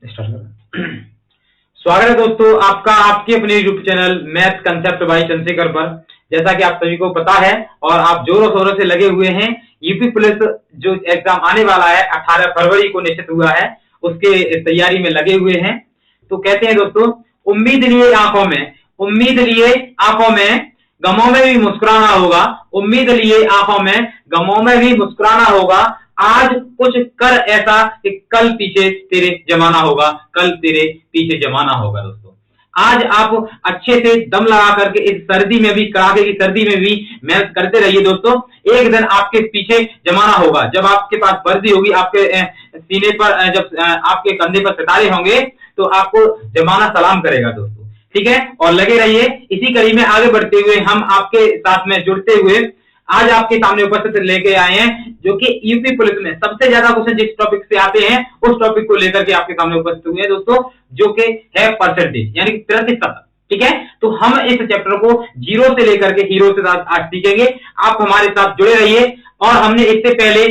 Start करें। स्वागत है दोस्तों आपका आपके अपने YouTube channel math concept by Chandrashekhar पर। जैसा कि आप सभी को पता है और आप जोरों शोरों से लगे हुए हैं, यूपी पुलिस जो एग्जाम आने वाला है 18 फरवरी को निश्चित हुआ है, उसके तैयारी में लगे हुए हैं। तो कहते हैं दोस्तों, उम्मीद लिए आंखों में, उम्मीद लिए आंखों में, गमों में भी मुस्कुराना होगा। उम्मीद लिए आंखों में, गमों में भी मुस्कुराना होगा। आज कुछ कर ऐसा कि कल पीछे तेरे जमाना होगा, कल तेरे पीछे जमाना होगा। दोस्तों आज आप अच्छे से दम लगा करके इस सर्दी में भी, कड़ाके की सर्दी में भी मेहनत करते रहिए दोस्तों। एक दिन आपके पीछे जमाना होगा, जब आपके पास वर्दी होगी, आपके सीने पर, जब आपके कंधे पर सितारे होंगे, तो आपको जमाना सलाम करेगा दोस्तों। ठीक है, और लगे रहिए। इसी कड़ी में आगे बढ़ते हुए हम आपके साथ में जुड़ते हुए आज आपके सामने उपस्थित लेके आए हैं, जो कि यूपी पुलिस में सबसे ज्यादा क्वेश्चन जिस टॉपिक से आते हैं उस टॉपिक को लेकर के आपके सामने उपस्थित हुए हैं दोस्तों, जो कि है परसेंटेज यानी कि प्रतिशत। ठीक है, तो हम इस चैप्टर को जीरो से लेकर के हीरो से आज सीखेंगे। आप हमारे साथ जुड़े रहिए। और हमने इससे पहले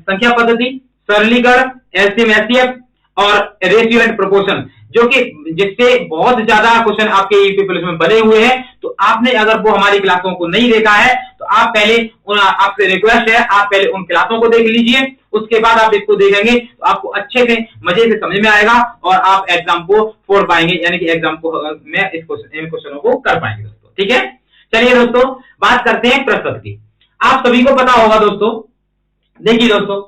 संख्या पद्धति, सरलीकरण, एलसीएम एचसीएफ और रेशियो एंड प्रोपोर्शन, जो कि जिससे बहुत ज्यादा क्वेश्चन आपके यूपी पुलिस में बने हुए हैं, तो आपने अगर वो हमारी क्लासों को नहीं देखा है तो आप पहले आपसे रिक्वेस्ट है, आप पहले उन क्लासों को देख लीजिए, उसके बाद आप इसको देखेंगे तो आपको अच्छे से मजे से समझ में आएगा और आप एग्जाम को फोड़ पाएंगे, यानी कि एग्जाम को में इन क्वेश्चनों को कर पाएंगे दोस्तों। ठीक है, चलिए दोस्तों बात करते हैं प्रतिशत की। आप सभी को पता होगा दोस्तों, देखिए दोस्तों,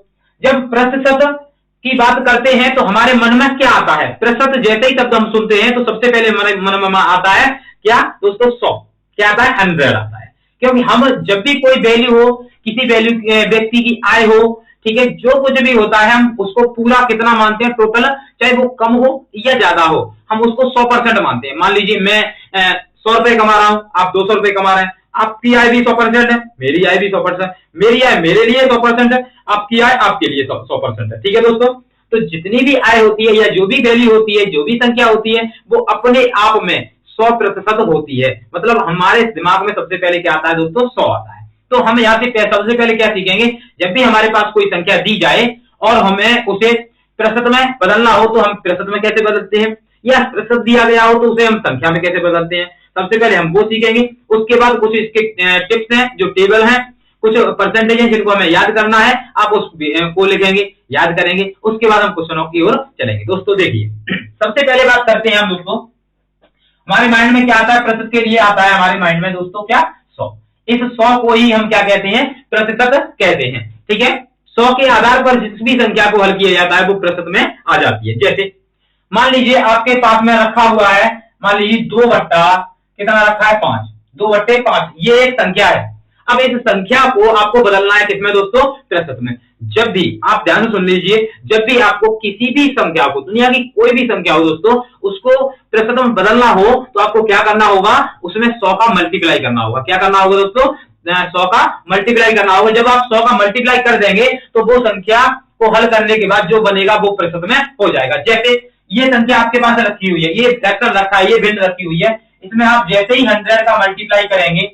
जब प्रतिशत की बात करते हैं तो हमारे मन में क्या आता है? प्रतिशत जैसे ही शब्द हम सुनते हैं तो सबसे पहले मन में आता है क्या दोस्तों? 100। क्या आता है? 100 आता है। क्योंकि हम जब भी कोई वैल्यू हो, किसी वैल्यू व्यक्ति की आय हो, ठीक है, जो कुछ भी होता है हम उसको पूरा कितना मानते हैं? टोटल, चाहे वो कम हो या ज्यादा हो, हम उसको 100% मानते हैं। मान लीजिए मैं 100 रुपए कमा रहा हूं, आप 200 रुपए कमा रहे हैं, आपकी आय भी 100% है, मेरी आय भी 100%, मेरी आय मेरे लिए 100% है, आपकी आय आपके लिए 100% है। ठीक है दोस्तों, तो जितनी भी आय होती है या जो भी वैल्यू होती है, जो भी संख्या होती है, वो अपने आप में 100% होती है। मतलब हमारे दिमाग में सबसे पहले क्या आता है दोस्तों? 100 आता है। तो हम यहाँ से सबसे पहले क्या सीखेंगे? जब भी हमारे पास कोई संख्या दी जाए और हमें उसे प्रतिशत में बदलना हो तो हम प्रतिशत में कैसे बदलते हैं, या प्रतिशत दिया गया हो तो उसे हम संख्या में कैसे बदलते हैं, सबसे पहले हम वो सीखेंगे। उसके बाद कुछ इसके टिप्स हैं, जो टेबल हैं, कुछ परसेंटेज हैं जिनको हमें याद करना है, आप उसको लिखेंगे, याद करेंगे, उसके बाद हम क्वेश्चनों की ओर चलेंगे। दोस्तों देखिए, सबसे पहले बात करते हैं हम दोस्तों, हमारे माइंड में क्या आता है? प्रतिशत के लिए आता है हमारे माइंड में दोस्तों क्या? 100। इस 100 को ही हम क्या कहते हैं? प्रतिशत कहते हैं। ठीक है, 100 के आधार पर जिस भी संख्या को हल किया जाता है वो प्रतिशत में आ जाती है। जैसे मान लीजिए आपके पास में रखा हुआ है, मान लीजिए 2 बट्टा कितना रखा है? 5, 2/5, ये एक संख्या है। अब इस संख्या को आपको बदलना है किसमें दोस्तों? प्रतिशत में। जब भी आप ध्यान से सुन लीजिए, जब भी आपको किसी भी संख्या को, दुनिया की कोई भी संख्या हो दोस्तों, उसको प्रतिशत में बदलना हो तो आपको क्या करना होगा? उसमें 100 का मल्टीप्लाई करना होगा। क्या करना होगा दोस्तों? 100 का मल्टीप्लाई करना होगा। जब आप 100 का मल्टीप्लाई कर देंगे तो वो संख्या को हल करने के बाद जो बनेगा वो प्रतिशत में हो जाएगा। जैसे ये संख्या आपके पास रखी हुई है, ये फ्रैक्शन रखा है, ये भिन्न रखी हुई है, इसमें आप जैसे ही 100 का मल्टीप्लाई करेंगे,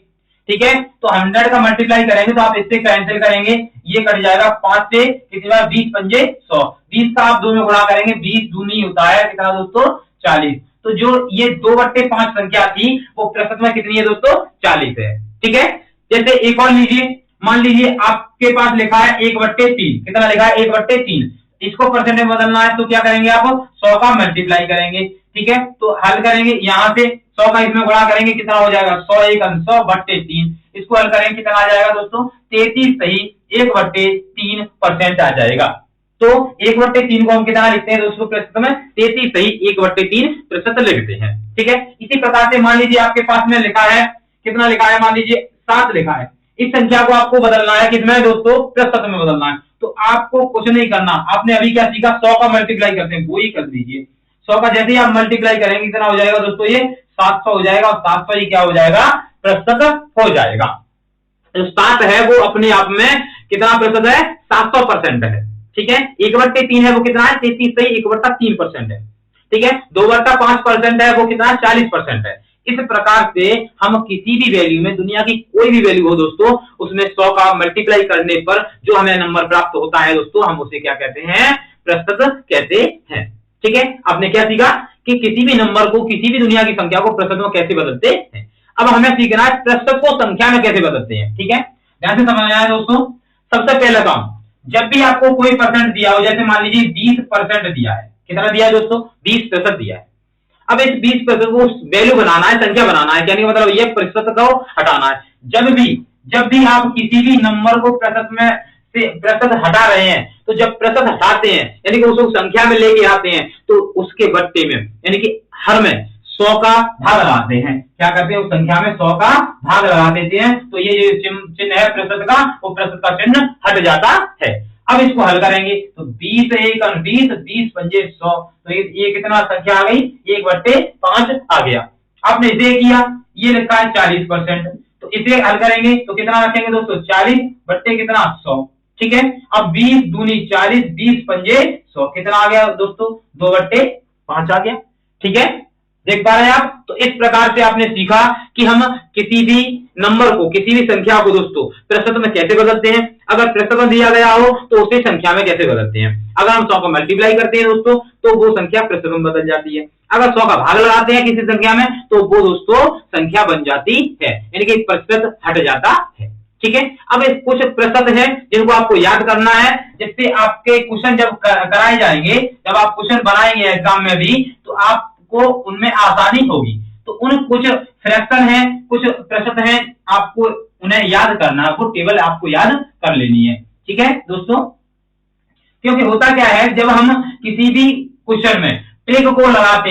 ठीक है, तो 100 का मल्टीप्लाई करेंगे तो आप इससे कैंसिल करेंगे, ये कट जाएगा 5 से, कितनी बार? 20 पंजे 100, 20 का आप 2 में गुणा करेंगे, 20 दूनी होता है कितना दोस्तों? 40। तो जो ये 2/5 संख्या थी वो प्रतिशत में कितनी है दोस्तों? 40 है। ठीक है, जैसे एक और लीजिए, मान लीजिए आपके पास लिखा है 1/3, कितना लिखा है? 1/3। इसको परसेंटेज में बदलना है तो क्या करेंगे? आप 100 का मल्टीप्लाई करेंगे। ठीक है, तो हल करेंगे, यहां से 100 का इसमें गुणा करेंगे, कितना हो जाएगा? 100 1 100/3। इसको हल करेंगे, कितना आ जाएगा दोस्तों? 33 सही 1/3% आ जाएगा। तो 1/3 को हम कितना लिखते हैं दोस्तों प्रतिशत में? 33 सही 1/3% लिखते हैं। ठीक है, इसी प्रकार से मान लीजिए आपके पास में लिखा है, कितना लिखा है? मान लीजिए 7 लिखा है। इस संख्या को आपको बदलना है किसमें दोस्तों? प्रतिशत में बदलना है। तो आपको कुछ नहीं करना, आपने अभी क्या सीखा? 100 का मल्टीप्लाई करते हैं, वो ही कर दीजिए। 100 का जैसे ही आप मल्टीप्लाई करेंगे कितना हो जाएगा दोस्तों? ये 700 हो जाएगा, और 700 ही क्या हो जाएगा? प्रतिशत हो जाएगा। जो 7 है वो अपने आप में कितना प्रतिशत है? 700% है। ठीक है, 1/3 है वो कितना है? 33 सही 1/3% है। ठीक है, 2/5% है वो कितना? 40% है। इस प्रकार से हम किसी भी वैल्यू में, दुनिया की कोई भी वैल्यू हो दोस्तों, उसमें 100 का मल्टीप्लाई करने पर जो हमें नंबर प्राप्त होता है दोस्तों, हम उसे क्या कहते हैं? प्रतिशत कहते हैं। ठीक है, आपने क्या सीखा कि किसी भी नंबर को, किसी भी दुनिया की संख्या को प्रतिशत में कैसे बदलते हैं। अब हमें सीखना है प्रतिशत को संख्या में कैसे बदलते हैं। ठीक है, ध्यान से समझना है दोस्तों। सबसे पहला काम, जब भी आपको कोई परसेंट दिया हो, जैसे मान लीजिए 20% दिया है, कितना दिया है दोस्तों, 20% दिया है। अब इस 20% को वैल्यू बनाना है, संख्या बनाना है, यानी मतलब ये प्रतिशत को हटाना है। जब भी आप किसी भी नंबर को प्रतिशत में से प्रतिशत हटा रहे हैं, तो जब प्रतिशत हटाते हैं यानी कि उसको संख्या में लेके आते हैं, तो उसके बट्टे में यानी कि हर में 100 का भाग लगाते हैं। क्या करते हैं, उस संख्या में 100 का भाग लगा देते हैं, तो ये चिन्ह है प्रतिशत का, वो प्रतिशत का चिन्ह हट जाता है। अब इसको हल करेंगे तो 20 एक 20, 20 पंजे 100, तो ये कितना संख्या आ गई, 1/5 आ गया। आपने इसे किया, ये लिखा है 40%, तो इसे हल करेंगे तो कितना रखेंगे दोस्तों, 40 बट्टे कितना 100। ठीक है, अब 20 दूनी 40, 20 पंजे 100, कितना आ गया दोस्तों, 2/5 आ गया। ठीक है, देख पा रहे हैं आप। तो इस प्रकार से आपने सीखा कि हम किसी भी नंबर को, किसी भी संख्या को दोस्तों प्रतिशत में कैसे बदलते हैं। अगर प्रतिशत में दिया गया हो तो उसे संख्या में कैसे बदलते हैं। अगर हम 100 को मल्टीप्लाई करते हैं दोस्तों, तो वो संख्या प्रतिशत में बदल जाती है। अगर 100 का भाग लगाते हैं किसी संख्या में, तो वो दोस्तों संख्या बन जाती है, यानी कि प्रतिशत हट जाता है। ठीक है, अब इस कुछ प्रतिशत है जिनको आपको याद करना है, जिससे आपके क्वेश्चन जब कराए जाएंगे, जब आप क्वेश्चन बनाएंगे एग्जाम में भी, तो आपको उनमें आसानी होगी। तो उन कुछ फ्रैक्शन है, कुछ प्रतिशत है, आपको उन्हें याद करना है, वो टेबल आपको याद कर लेनी है। ठीक है दोस्तों, क्योंकि होता क्या है, जब हम किसी भी क्वेश्चन में ट्रिक को लगाते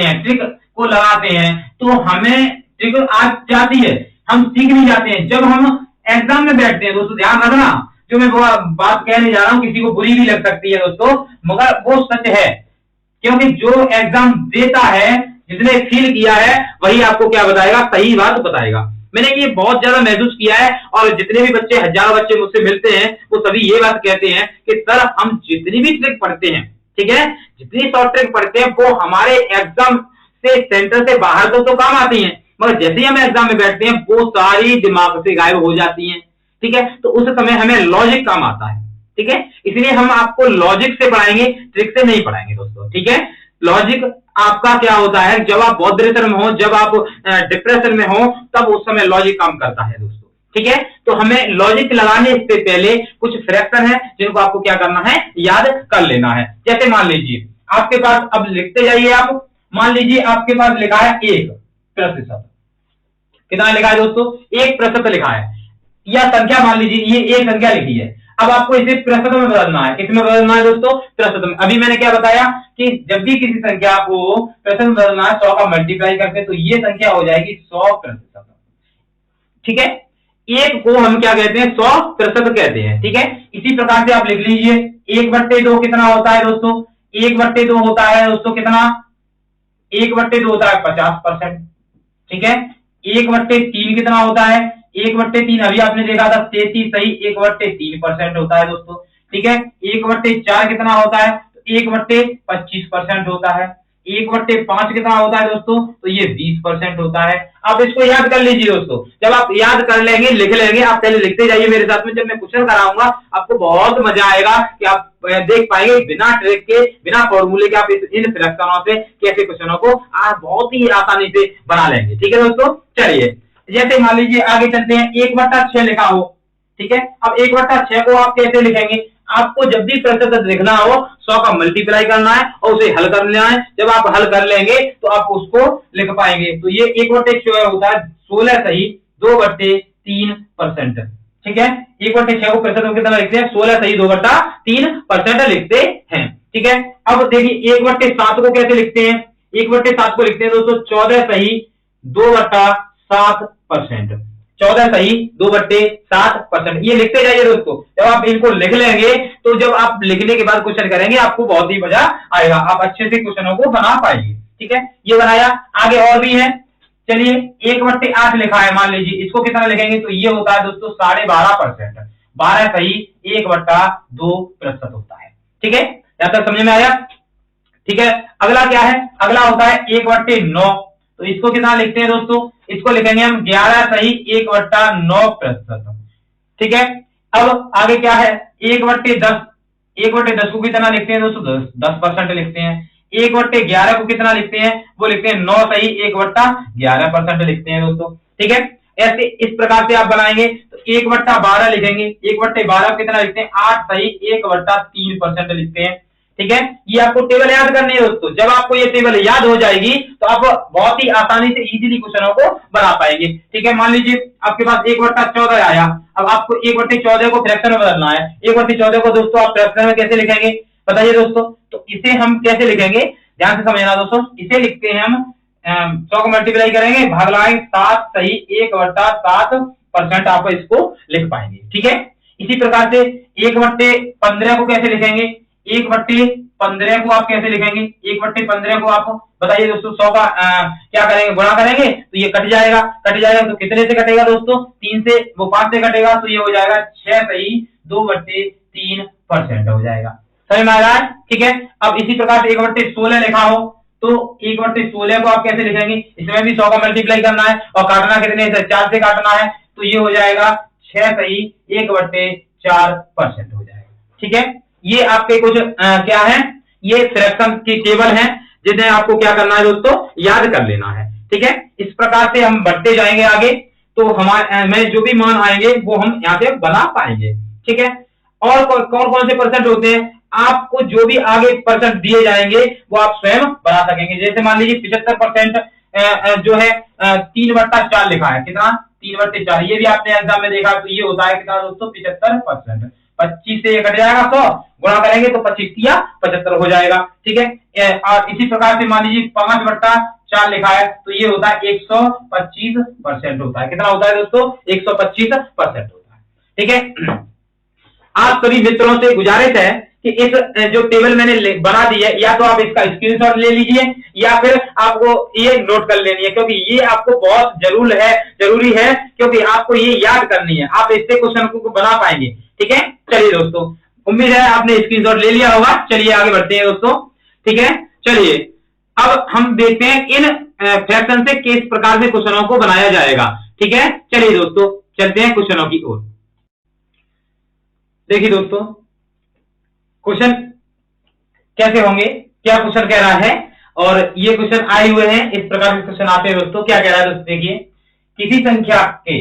हैं, तो हमें ट्रिक आ जाती है, हम सीख भी जाते हैं। जब हम एग्जाम में बैठते हैं दोस्तों, ध्यान रखना, जो मैं बात कहने जा रहा हूं किसी को बुरी भी लग सकती है दोस्तों, मगर वो सच है। क्योंकि जो एग्जाम देता है, जिसने फील किया है, वही आपको क्या बताएगा, सही बात बताएगा। मैंने ये बहुत ज्यादा महसूस किया है, और जितने भी बच्चे, हजारों बच्चे मुझसे मिलते हैं, वो सभी ये बात कहते हैं कि सर हम जितनी भी ट्रिक पढ़ते हैं, ठीक है, जितनी शॉर्ट ट्रिक पढ़ते हैं, वो हमारे एग्जाम से, सेंटर से बाहर तो काम आती है, मगर जैसे ही हम एग्जाम में बैठते हैं, वो सारी दिमाग से गायब हो जाती हैं। ठीक है, तो उस समय हमें लॉजिक काम आता है। ठीक है, इसलिए हम आपको लॉजिक से पढ़ाएंगे, ट्रिक से नहीं पढ़ाएंगे दोस्तों। ठीक है, लॉजिक आपका क्या होता है, जब आप बहुत प्रेशर में हो, जब आप डिप्रेशन में हो, तब उस समय लॉजिक काम करता है दोस्तों। ठीक है, तो हमें लॉजिक लगाने से पहले कुछ फ्रैक्शन है जिनको आपको क्या करना है, याद कर लेना है। जैसे मान लीजिए आपके पास, अब लिखते जाइए आप, मान लीजिए आपके पास लिखा है 1%, कितना लिखा है दोस्तों, 1% लिखा है, या संख्या मान लीजिए ये एक संख्या लिखी है। अब आपको इसे प्रतिशत में बदलना है, किसमें बदलना है दोस्तों, प्रतिशत में। अभी मैंने क्या बताया कि जब भी किसी संख्या को प्रतिशत में बदलना है, 100 का मल्टीप्लाई करके, तो ये संख्या हो जाएगी 100%। ठीक है, एक को हम क्या कहते हैं, 100% कहते हैं। ठीक है, इसी प्रकार से आप लिख लीजिए, 1/2 कितना होता है दोस्तों, 1/2 होता है दोस्तों कितना, 1/2 होता है 50%। ठीक है, 1/3 कितना होता है, 1/3 अभी आपने देखा था 33 सही, 1/3% होता है दोस्तों। ठीक है, 1/4 कितना होता है, 1/25% होता है। 1/5 कितना होता है दोस्तों, तो ये 20% होता है। आप इसको याद कर लीजिए दोस्तों, जब आप याद कर लेंगे, लिख लेंगे, आप पहले लिखते जाइए मेरे साथ में, जब मैं क्वेश्चन कराऊंगा आपको बहुत मजा आएगा कि आप देख पाएंगे बिना ट्रिक के, बिना फॉर्मूले के, आप इन फ्रैक्शनों से कैसे क्वेश्चनों को आप बहुत ही आसानी से बना लेंगे। ठीक है दोस्तों, चलिए जैसे मान लीजिए आगे चलते हैं, 1/6 लिखा हो। ठीक है, अब 1/6 को आप कैसे लिखेंगे, आपको जब भी प्रतिशत लिखना हो, 100 का मल्टीप्लाई करना है और उसे हल कर लेना है। जब आप हल कर लेंगे तो आप उसको लिख पाएंगे। तो ये 1/6 होता है 16 सही 2/3%। ठीक है, 1/6 को प्रतिशत में कितना लिखते हैं, 16 सही 2/3% लिखते हैं। ठीक है, अब देखिए 1/7 को कैसे लिखते हैं, 1/7 को लिखते हैं दोस्तों 14 सही 2/7%। 14 सही 2/7%। ये लिखते जाइए दोस्तों, जब आप इनको लिख लेंगे, तो जब आप लिखने के बाद क्वेश्चन करेंगे, आपको बहुत ही मजा आएगा, आप अच्छे से क्वेश्चनों को बना पाएंगे। ठीक है, ये बनाया, आगे और भी है। चलिए 1/8 लिखा है, मान लीजिए इसको कितना लिखेंगे, तो ये होता है दोस्तों 12.5%। 12 सही 1/2% होता है। ठीक है, यहां तक समझ में आया। ठीक है, अगला क्या है, अगला होता है 1/9। तो इसको कितना लिखते हैं दोस्तों, इसको लिखेंगे हम 11 सही 1/9%। ठीक है, अब आगे क्या है, 1/10। 1/10 को कितना लिखते हैं दोस्तों, 10% लिखते हैं। 1/11 को कितना लिखते हैं, वो लिखते हैं 9 सही 1/11% लिखते हैं दोस्तों। ठीक है, ऐसे इस प्रकार से आप बनाएंगे तो 1/12 लिखेंगे, 1/12 कितना लिखते हैं 8 सही 1/3% लिखते हैं। ठीक है, ये आपको टेबल याद करनी है दोस्तों। जब आपको ये टेबल याद हो जाएगी तो आप बहुत ही आसानी से इजीली क्वेश्चनों को बना पाएंगे। ठीक है, मान लीजिए आपके पास 1/14 आया, अब आपको 1/14 को फ्रैक्शन में बदलना है। 1/14 को दोस्तों आप फ्रैक्शन में कैसे लिखेंगे बताइए दोस्तों। तो इसे हम कैसे लिखेंगे, ध्यान से समझना दोस्तों। इसे लिखते हैं हम 100 को मल्टीप्लाई करेंगे, भाग लगाएंगे 7 सही 1/7% आप इसको लिख पाएंगे। ठीक है, इसी प्रकार से 1/15 को कैसे लिखेंगे, 1/15 को आप कैसे लिखेंगे, 1/15 को आप बताइए दोस्तों। 100 का क्या करेंगे, गुणा करेंगे तो ये कट जाएगा, तो कितने से कटेगा दोस्तों, 3 से, वो 5 से कटेगा तो ये हो जाएगा 6 सही 2/3% हो जाएगा। समझ में आ रहा है। ठीक है, अब इसी प्रकार से 1/16 लिखा हो तो 1/16 को आप कैसे लिखेंगे, इसमें भी 100 का मल्टीप्लाई करना है और काटना कितने से, 4 से काटना है तो ये हो जाएगा 6 सही 1/4% हो जाएगा। ठीक है, ये आपके कुछ क्या है, ये फ्रैक्शन की टेबल है जिन्हें आपको क्या करना है दोस्तों, याद कर लेना है। ठीक है, इस प्रकार से हम बढ़ते जाएंगे आगे तो हमारे में जो भी मान आएंगे वो हम यहाँ से बना पाएंगे। ठीक है, और कौन कौन से परसेंट होते हैं, आपको जो भी आगे परसेंट दिए जाएंगे वो आप स्वयं बना सकेंगे। जैसे मान लीजिए 75% जो है 3/4 लिखा है, कितना 3/4, ये भी आपने एग्जाम में देखा तो ये होता है कितना दोस्तों 75%। 25 से ये कट जाएगा 100, गुणा करेंगे तो 25 या 75 हो जाएगा। ठीक है, और इसी प्रकार से मान लीजिए 5/4 लिखा है तो ये होता है 125% होता है। कितना होता है दोस्तों, 125% होता है। ठीक है, आप सभी मित्रों से गुजारिश है कि इस जो टेबल मैंने बना दी है, या तो आप इसका स्क्रीनशॉट ले लीजिए या फिर आपको ये नोट कर लेनी है, क्योंकि ये आपको बहुत जरूरी है क्योंकि आपको ये याद करनी है, आप इससे क्वेश्चन को बना पाएंगे। ठीक है, चलिए दोस्तों, उम्मीद है आपने स्क्रीनशॉट ले लिया होगा। चलिए आगे बढ़ते हैं दोस्तों। ठीक है, चलिए अब हम देखते हैं इन फ्रैक्शन से किस प्रकार से क्वेश्चनों को बनाया जाएगा। ठीक है, चलिए दोस्तों चलते हैं क्वेश्चनों की ओर। देखिए दोस्तों, क्वेश्चन कैसे होंगे, क्या क्वेश्चन कह रहा है, और ये क्वेश्चन आए हुए हैं, इस प्रकार के क्वेश्चन आते हैं दोस्तों। क्या कह रहा है दोस्तों, देखिए, किसी संख्या के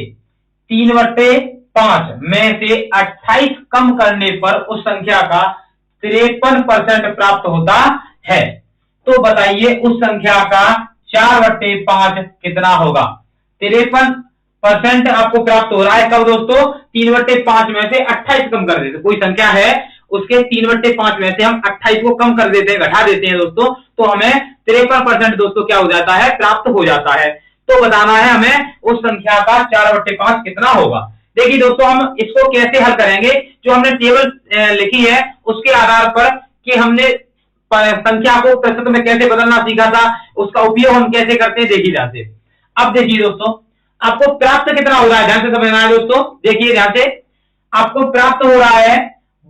3/5 में से 28 कम करने पर उस संख्या का 53% प्राप्त होता है, तो बताइए उस संख्या का 4/5 कितना होगा। 53% आपको प्राप्त हो रहा है कब दोस्तों, 3/5 में से 28 कम कर देते, कोई संख्या है उसके 3/5 में से हम 28 को कम कर देते हैं, घटा देते हैं दोस्तों, तो हमें 53% दोस्तों क्या हो जाता है, प्राप्त हो जाता है। तो बताना है हमें उस संख्या का 4/5 कितना होगा। देखिए दोस्तों, हम इसको कैसे हल करेंगे, जो हमने टेबल लिखी है उसके आधार पर कि हमने संख्या को प्रतिशत में कैसे बदलना सीखा था, उसका उपयोग हम कैसे करते हैं देखिए ध्यान से। अब देखिए दोस्तों, आपको प्राप्त कितना हो रहा है, ध्यान से समझना है दोस्तों। देखिए ध्यान से, आपको प्राप्त हो रहा है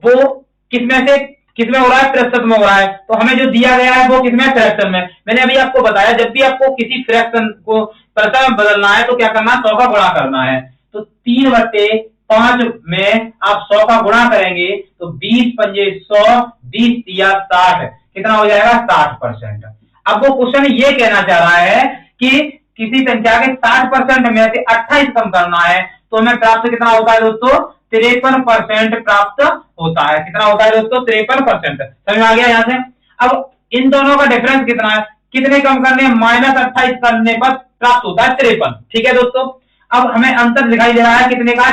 वो किसमें हो रहा है, प्रतिशत में हो रहा है। तो हमें जो दिया गया है वो किसमें, फ्रैक्शन में। मैंने अभी आपको बताया जब भी आपको किसी फ्रैक्शन को प्रतिशत में बदलना है तो क्या करना है, 100 का गुणा करना है। तो 3/5 में आप 100 का गुणा करेंगे तो 20 पंजे 100, 20 या 60, कितना हो जाएगा 60%। अब वो क्वेश्चन ये कहना चाह रहा है कि किसी संख्या के 60% में से 28 कम करना है, तो हमें प्राप्त कितना होता है दोस्तों, 53% प्राप्त होता है। कितना होता है दोस्तों, 53%। समझ में आ गया यहाँ से। अब इन दोनों का डिफरेंस कितना है, कितने कम करने, -28 करने पर प्राप्त होता है 53। ठीक है दोस्तों, अब हमें अंतर दिखाई दे रहा है कितने का,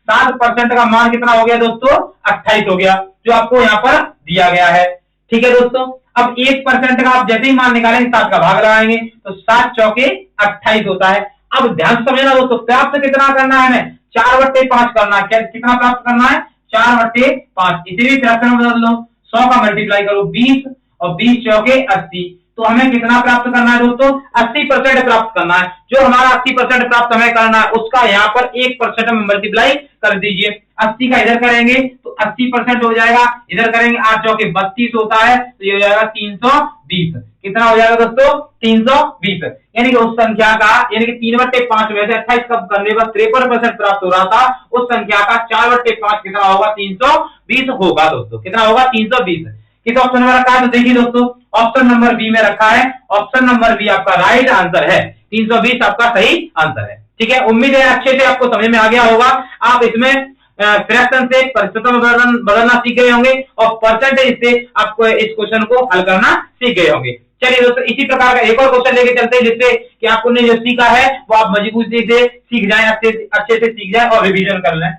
7% का मान कितना हो गया दोस्तों, 28 हो गया, जो आपको यहाँ पर दिया गया है। ठीक है दोस्तों, अब 1% का आप जैसे ही मान निकालेंगे 7 का भाग लगाएंगे तो 7 चौके 28 होता है। अब ध्यान से समझना दोस्तों, प्राप्त कितना करना है हमें, 4/5 करना है। कितना प्राप्त करना है, 4/5। इसे भी फ्रैक्शन में बदल लो, 100 का मल्टीप्लाई करो 20 और 20 चौके 80, तो हमें कितना प्राप्त करना है दोस्तों, 80% प्राप्त करना है। जो हमारा 80% प्राप्त हमें करना है उसका यहाँ पर 1% में मल्टीप्लाई कर दीजिए। 80 का इधर करेंगे तो 80% हो जाएगा, इधर करेंगे 8 चौके 32 होता है, तो ये हो जाएगा 320। कितना हो जाएगा दोस्तों, 320। यानी कि उस संख्या का, यानी कि 3/5 में से 28 कम करने पर 53% प्राप्त हो रहा था, उस संख्या का 4/5 कितना होगा, 320 होगा दोस्तों। कितना होगा, 320। किस ऑप्शन में रखा है? तो देखिए दोस्तों, ऑप्शन नंबर बी में रखा है। ऑप्शन नंबर बी आपका राइट आंसर है। 320 आपका सही आंसर है। ठीक है, उम्मीद है अच्छे से आपको समझ में आ गया होगा। आप इसमें फ्रैक्शन से प्रतिशत में बदलना सीख गए होंगे और परसेंटेज से आपको इस क्वेश्चन को हल करना सीख गए होंगे। चलिए दोस्तों, इसी प्रकार का एक और क्वेश्चन लेके चलते हैं, जिससे कि आपने जो सीखा है वो आप मजबूती से सीख जाएं, अच्छे से सीख जाएं और रिवीजन कर लें।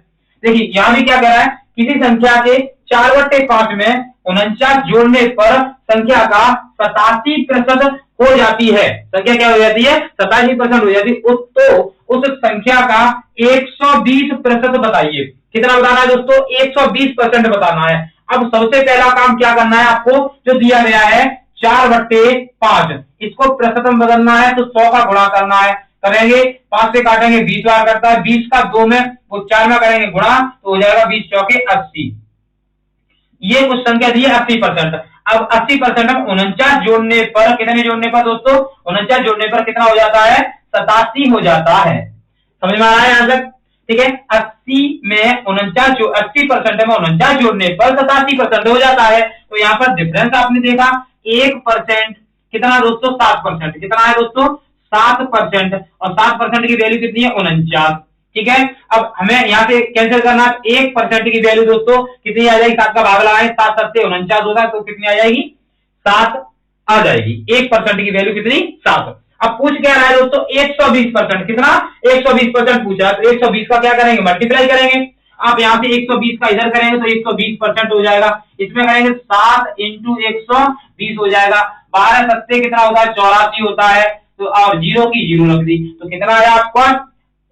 देखिए यहां भी क्या कह रहा है, किसी संख्या के 4/5 में 49 जोड़ने पर संख्या का 87% हो जाती है। संख्या क्या हो जाती है? 87% हो जाती है। तो उस संख्या का 120% बताइए। कितना बताना है दोस्तों? 120% बताना है। अब सबसे पहला काम क्या करना है आपको, जो दिया गया है 4/5, इसको प्रतिशत में बदलना है तो 100 का गुणा करना है। करेंगे 5 से काटेंगे 20 बार करता है, 20 का 2 में वो 4 में करेंगे गुणा तो हो जाएगा 20 चौके 80। ये कुछ संख्या दी है 80%। अब 80% में 49 जोड़ने पर, कितने जोड़ने पर दोस्तों? 49 जोड़ने पर कितना हो जाता है? 87 हो जाता है। समझ में आ रहा है यहां तक? ठीक है, 80 में 49 80% में 49 जोड़ने पर 87% हो जाता है। तो यहाँ पर डिफरेंस आपने देखा 1%, कितना दोस्तों? 7%। कितना है दोस्तों? 7%। और 7% की वैल्यू कितनी है? 49। ठीक है, अब हमें यहाँ से कैंसिल करना है। 1% की वैल्यू दोस्तों कितनी आ जाएगी? 7 का भाग लगाएं, 7 7 से 49 होता है, तो कितनी आ जाएगी? 7 आ जाएगी। 1% की वैल्यू कितनी? 7। अब पूछ क्या रहा है दोस्तों? 120%। कितना? 120% पूछा है, तो 120 का क्या करेंगे? मल्टीप्लाई करेंगे। आप यहाँ से 120 का इधर करेंगे तो 120% हो जाएगा। इसमें करेंगे 7 इंटू 120 हो जाएगा। 12 सत्ते कितना होता है? 84 होता है। तो और जीरो की जीरो रख दी, तो कितना आया आपका?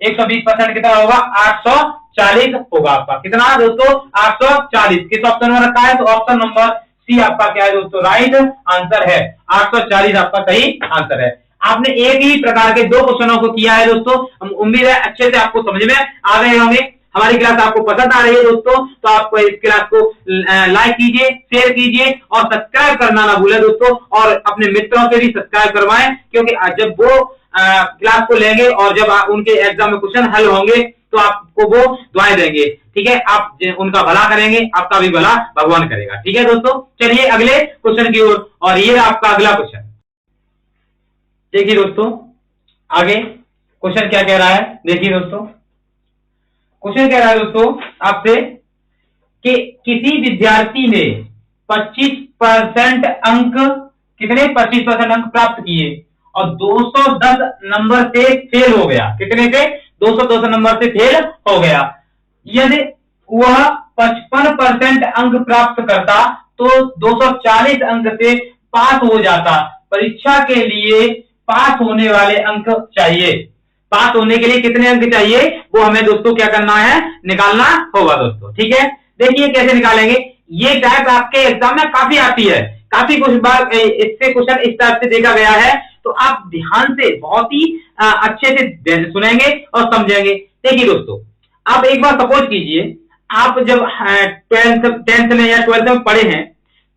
120% कितना होगा? 840 होगा आपका। कितना दोस्तों? 840। किस ऑप्शन में रखा है? तो ऑप्शन नंबर सी आपका क्या है दोस्तों? राइट आंसर है। 840 आपका सही आंसर है। आपने एक ही प्रकार के 2 क्वेश्चनों को किया है दोस्तों। उम्मीद है अच्छे से आपको समझ में आ गए होंगे। हमारी क्लास आपको पसंद आ रही है दोस्तों, तो आप इस क्लास को लाइक कीजिए, शेयर कीजिए और सब्सक्राइब करना ना भूलें दोस्तों। और अपने मित्रों से भी सब्सक्राइब करवाएं, क्योंकि जब वो क्लास को लेंगे और जब उनके एग्जाम में क्वेश्चन हल होंगे तो आपको वो दुआएं देंगे। ठीक है, आप उनका भला करेंगे, आपका भी भला भगवान करेगा। ठीक है दोस्तों, चलिए अगले क्वेश्चन की ओर। और ये आपका अगला क्वेश्चन देखिए दोस्तों, आगे क्वेश्चन क्या कह रहा है? देखिए दोस्तों, क्वेश्चन कह रहा है दोस्तों आपसे कि किसी विद्यार्थी ने 25% अंक, कितने? 25% अंक प्राप्त किए और 210 नंबर से फेल हो गया। कितने से? 210 नंबर से फेल हो गया। यदि वह 55% अंक प्राप्त करता तो 240 अंक से पास हो जाता। परीक्षा के लिए पास होने वाले अंक चाहिए। पास होने के लिए कितने अंक चाहिए, वो हमें दोस्तों क्या करना है? निकालना होगा दोस्तों। ठीक है, देखिए कैसे निकालेंगे। ये टाइप आपके एग्जाम में काफी आती है, काफी कुछ बार इससे क्वेश्चन इस टाइप से देखा गया है। तो आप ध्यान से बहुत ही अच्छे से सुनेंगे और समझेंगे। देखिए दोस्तों, आप एक बार सपोज कीजिए, आप जब 10th में या 12th में पढ़े हैं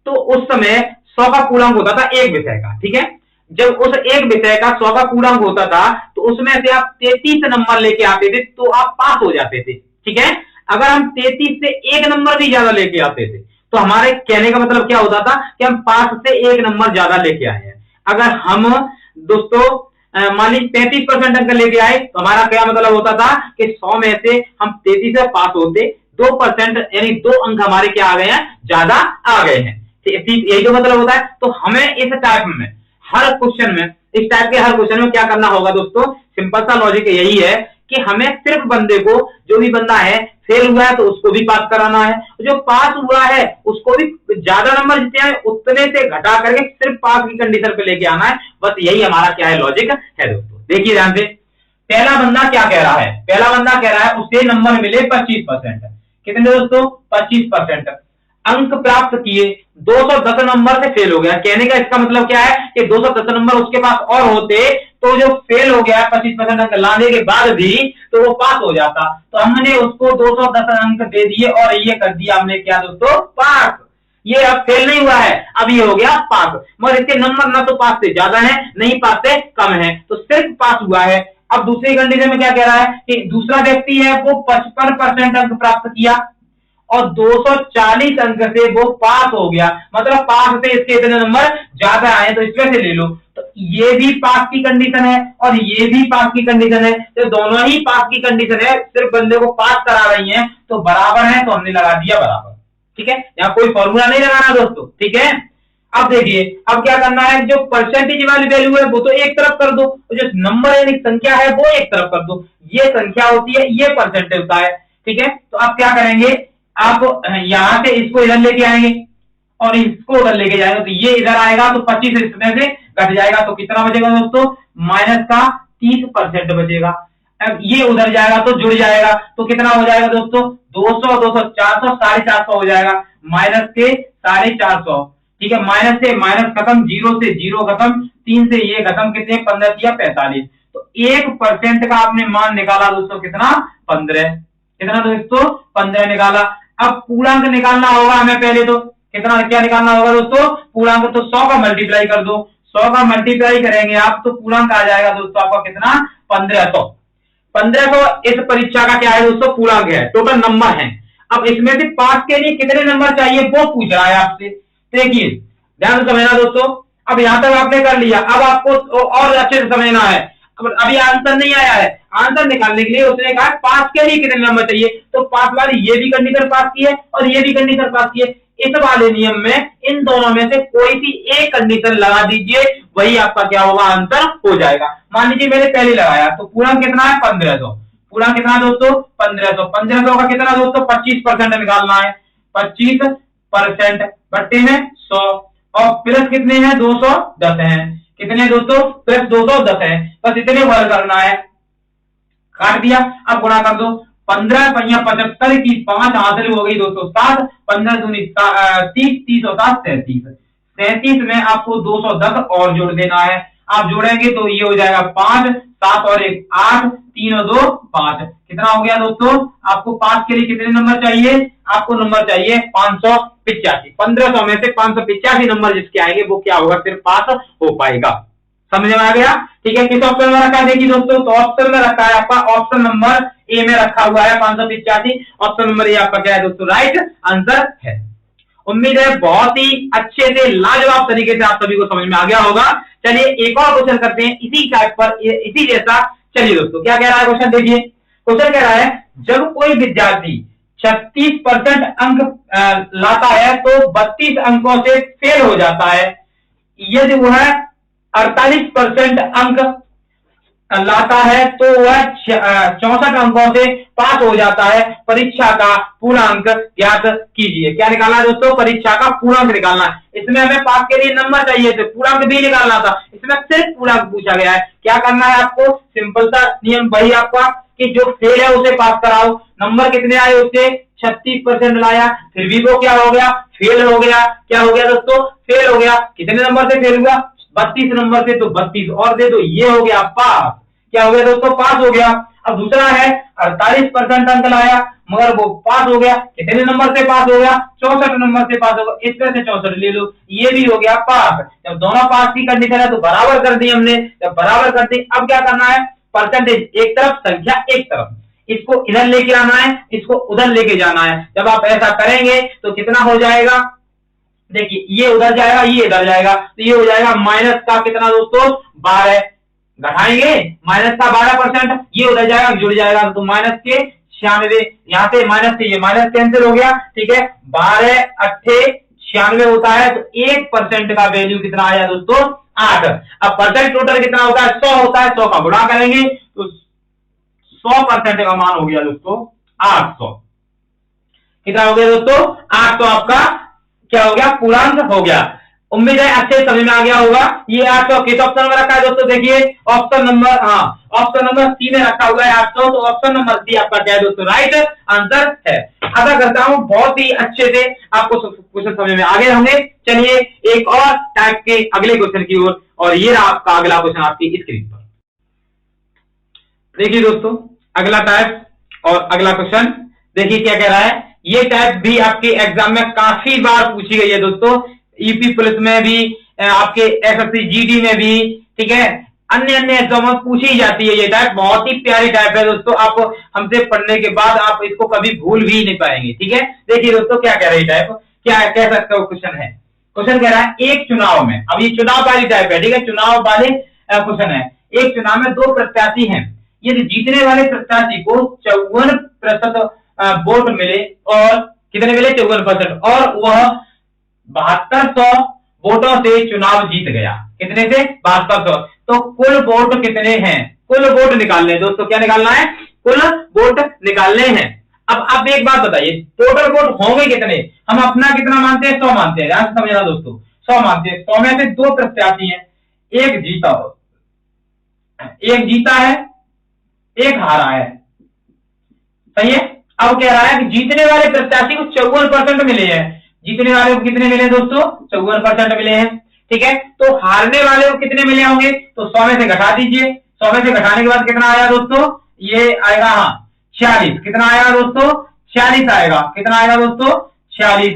तो उस समय 100 का पूर्णांक होता था एक विषय का। ठीक है, जब उस एक विषय का 100 का पूर्णांक होता था तो उसमें से आप 33 नंबर लेके आते थे तो आप पास हो जाते थे। ठीक है, अगर हम 33 से 1 नंबर भी ज्यादा लेके आते थे तो हमारे कहने का मतलब क्या होता था कि हम पास से 1 नंबर ज्यादा लेके आए हैं। अगर हम दोस्तों मान लीजिए 35% अंक लेके आए तो हमारा क्या मतलब होता था कि 100 में से हम 33 से पास होते, 2% यानी 2 अंक हमारे क्या आ गए हैं? ज्यादा आ गए हैं। यही तो मतलब होता है। तो हमें इस टाइप में हर क्वेश्चन में, इस टाइप के हर क्वेश्चन में क्या करना होगा दोस्तों? सिंपल सा लॉजिक यही है कि हमें सिर्फ बंदे को, जो भी बंदा है फेल हुआ है तो उसको भी पास कराना है, जो पास हुआ है उसको भी ज्यादा नंबर जितने हैं उतने से घटा करके सिर्फ पास की कंडीशन पे लेके आना है। बस यही हमारा क्या है? लॉजिक है दोस्तों। देखिए ध्यान से, पहला बंदा क्या कह रहा है? पहला बंदा कह रहा है उसे नंबर मिले 25%। कितने दोस्तों? 25% अंक प्राप्त किए, 210 नंबर से फेल हो गया। कहने का इसका मतलब क्या है कि 210 नंबर उसके पास और होते तो जो फेल हो गया 25% अंक लाने के बाद भी तो वो पास हो जाता। तो हमने उसको 210 अंक दे दिए और ये कर दिया हमने क्या दोस्तों? पास। ये अब फेल नहीं हुआ है, अब ये हो गया पास। मगर इसके नंबर ना तो पास से ज्यादा है, नहीं पास से कम है, तो सिर्फ पास हुआ है। अब दूसरी कंडीशन में क्या कह रहा है कि दूसरा व्यक्ति है वो 55% अंक प्राप्त किया और 240 अंक से वो पास हो गया, मतलब पास से इसके इतने नंबर ज्यादा आए, तो इसमें से ले लो। तो ये भी पास की कंडीशन है और ये भी पास की कंडीशन है, तो दोनों ही पास की कंडीशन है, सिर्फ बंदे को पास करा रही है, तो बराबर है, तो हमने लगा दिया बराबर। ठीक है, यहाँ कोई फॉर्मूला नहीं लगाना दोस्तों। ठीक है, अब देखिए, अब क्या करना है, जो परसेंटेज वाली वैल्यू है वो तो एक तरफ कर दो, जो नंबर यानी संख्या है वो एक तरफ कर दो, ये संख्या होती है, ये परसेंटेज होता है। ठीक है, तो आप क्या करेंगे, आप यहां से इसको इधर लेके आएंगे और इसको उधर लेके जाएंगे, तो ये इधर आएगा तो 25 इसमें से घट जाएगा, तो कितना बचेगा दोस्तों, माइनस का 30% बचेगा। अब ये उधर जाएगा तो जुड़ जाएगा, तो कितना हो जाएगा दोस्तों, 200 200 400 450 हो जाएगा, माइनस के 450। ठीक है, माइनस से माइनस खत्म, जीरो से जीरो खत्म, 3 से ये खत्म, कितने 15 या 45, तो 1% का आपने मान निकाला दोस्तों, कितना 15, कितना दोस्तों 15 निकाला। अब पूर्णांक निकालना होगा हमें पहले, तो कितना क्या निकालना होगा दोस्तों, पूर्णांक, तो 100 का मल्टीप्लाई कर दो, 100 का मल्टीप्लाई करेंगे आप तो पूर्णांक आ जाएगा दोस्तों आपका कितना, 1500। 1500 इस परीक्षा का क्या है दोस्तों, पूर्णांक है, टोटल नंबर है। अब इसमें से पास के लिए कितने नंबर चाहिए वो पूछ रहा है आपसे। देखिए ध्यान से समझना दोस्तों, अब यहां तक आपने कर लिया, अब आपको और अच्छे से समझना है। अब अभी आंसर नहीं आया है, आंसर निकालने के लिए उसने कहा पास के लिए कितने नंबर चाहिए, तो पास वाली ये भी कंडीशन पास की है और ये भी कंडीशन पास की है। इस वाले नियम में इन दोनों में से कोई सी एक कंडीशन लगा दीजिए, वही आपका क्या होगा, आंसर हो जाएगा। मान लीजिए मैंने पहले लगाया, तो पूर्णांक कितना है 1500, पूर्णांक कितना दोस्तों 1500, 1500 का कितना दोस्तों 25% निकालना है, 25% बट्टे में 100 और प्लस कितने हैं 210 हैं, कितने दोस्तों प्लस 210 है, बस इतने वर्ग करना है, काट दिया। अब गुणा कर दो, 15 पंजा 75 की 5 हासिल हो गई दोस्तों 7, 15 दूनी 30, 30 और 7 37, 37 में आपको 210 और जोड़ देना है। आप जोड़ेंगे तो ये हो जाएगा 5, 7 और 1 8, 3 और 2 5, कितना हो गया दोस्तों, आपको पास के लिए कितने नंबर चाहिए, आपको नंबर चाहिए 585। 1500 में से 585 नंबर जिसके आएंगे वो क्या होगा, सिर्फ पास हो पाएगा। समझ में आ गया। ठीक है, किस ऑप्शन में रखा है देखिए दोस्तों, तो ऑप्शन में रखा है आपका, ऑप्शन नंबर ए में रखा हुआ है 585, ऑप्शन नंबर ए आपका क्या है दोस्तों, राइट आंसर है। उम्मीद है बहुत ही अच्छे से लाजवाब तरीके से आप सभी को समझ में आ गया होगा। चलिए एक और क्वेश्चन करते हैं इसी टाइप पर, इसी जैसा। चलिए दोस्तों क्या कह रहा है क्वेश्चन, देखिए क्वेश्चन कह रहा है, जब कोई विद्यार्थी 36% अंक लाता है तो 32 अंकों से फेल हो जाता है, यदि वह 48% अंक लाता है तो वह 64 अंकों से पास हो जाता है, परीक्षा का पूर्णांक ज्ञात कीजिए। क्या निकालना है दोस्तों, परीक्षा का पूर्णांक निकालना है। इसमें हमें पास के लिए नंबर चाहिए थे, पूर्णांक भी निकालना था, इसमें सिर्फ पूर्णांक पूछा गया है। क्या करना है आपको, सिंपल सा नियम वही आपका कि जो फेल है उसे पास कराओ। नंबर कितने आए उसके 36% लाया, फिर भी वो क्या हो गया, फेल हो गया। क्या हो गया दोस्तों, फेल हो गया। कितने नंबर से फेल हुआ, 32 नंबर से, तो 32 और दे दो, ये हो गया पास। क्या हो गया दोस्तों, पास हो गया। अब दूसरा है 48% अंक लाया मगर वो पास हो गया, कितने नंबर से पास हो गया, 64 नंबर से पास होगा, इसमें से 64 ले लो, ये भी हो गया पास। जब दोनों पास की कंडीशन है तो बराबर कर दी हमने, जब बराबर कर दी अब क्या करना है, परसेंटेज एक तरफ, संख्या एक तरफ, इसको इधर लेके आना है, इसको उधर लेके जाना है। जब आप ऐसा करेंगे तो कितना हो जाएगा, देखिए ये उधर जाएगा ये इधर जाएगा, तो ये हो जाएगा माइनस का कितना दोस्तों 12, घटाएंगे माइनस का 12%, ये उधर जाएगा जुड़ जाएगा, तो माइनस के 96, यहाँ से माइनस से ये माइनस कैंसिल हो गया। ठीक है, 12 8 96 होता है, तो 1% का वैल्यू कितना आया दोस्तों 8। अब परसेंट टोटल कितना होता है 100 होता है, 100 का गुणा करेंगे तो 100% का मान हो गया दोस्तों 800। कितना हो गया दोस्तों 800, आपका क्या हो गया, पूर्णांक हो गया। उम्मीद है अच्छे समझ में आ गया होगा। ये 800 किस ऑप्शन में रखा है दोस्तों, देखिए ऑप्शन नंबर, हाँ ऑप्शन नंबर सी में रखा हुआ है 800, तो ऑप्शन नंबर सी आपका क्या है दोस्तों, राइट आंसर है। आशा करता हूं बहुत ही अच्छे से आपको क्वेश्चन समझ में आ गए होंगे। चलिए एक और टाइप के अगले क्वेश्चन की ओर, और ये रहा आपका अगला क्वेश्चन आपकी स्क्रीन पर। देखिए दोस्तों अगला टाइप और अगला क्वेश्चन, देखिए क्या कह रहा है। ये टाइप भी आपके एग्जाम में काफी बार पूछी गई है दोस्तों, यूपी पुलिस में भी, आपके एसएससी जीडी में भी। ठीक है, अन्य अन्य एग्जाम में पूछी जाती है। ये टाइप बहुत ही प्यारी टाइप है दोस्तों, आप हमसे पढ़ने के बाद आप इसको कभी भूल भी नहीं पाएंगे। ठीक है, देखिए दोस्तों क्या कह रही है टाइप, क्या कह सकते हो क्वेश्चन है। क्वेश्चन कह रहा है एक चुनाव में, अब ये चुनाव वाली टाइप है, ठीक है, चुनाव वाले क्वेश्चन है। एक चुनाव में दो प्रत्याशी हैं, यदि जीतने वाले प्रत्याशी को 54% वोट मिले, और कितने मिले 54%, और वह 7200 वोटों से चुनाव जीत गया। कितने से 7200, तो कुल वोट कितने हैं, कुल वोट निकालने हैं दोस्तों। क्या निकालना है, कुल वोट निकालने हैं। अब आप एक बात बताइए, टोटल वोट होंगे कितने, हम अपना कितना मानते हैं, 100 मानते हैं, ध्यान से समझना दोस्तों, 100 मानते हैं। 100 में से दो प्रत्याशी हैं, एक जीता है एक हारा है, सही है। अब कह रहा है कि जीतने वाले प्रत्याशी को 54% मिले हैं, जीतने वाले को कितने मिले दोस्तों, 54% मिले हैं। ठीक है, तो हारने वाले को कितने मिले होंगे, तो 100 में से घटा दीजिए, 100 में से घटाने के बाद कितना आया दोस्तों, ये आएगा, हाँ 46, कितना आएगा दोस्तों, 46 आएगा, कितना आएगा दोस्तों, 46।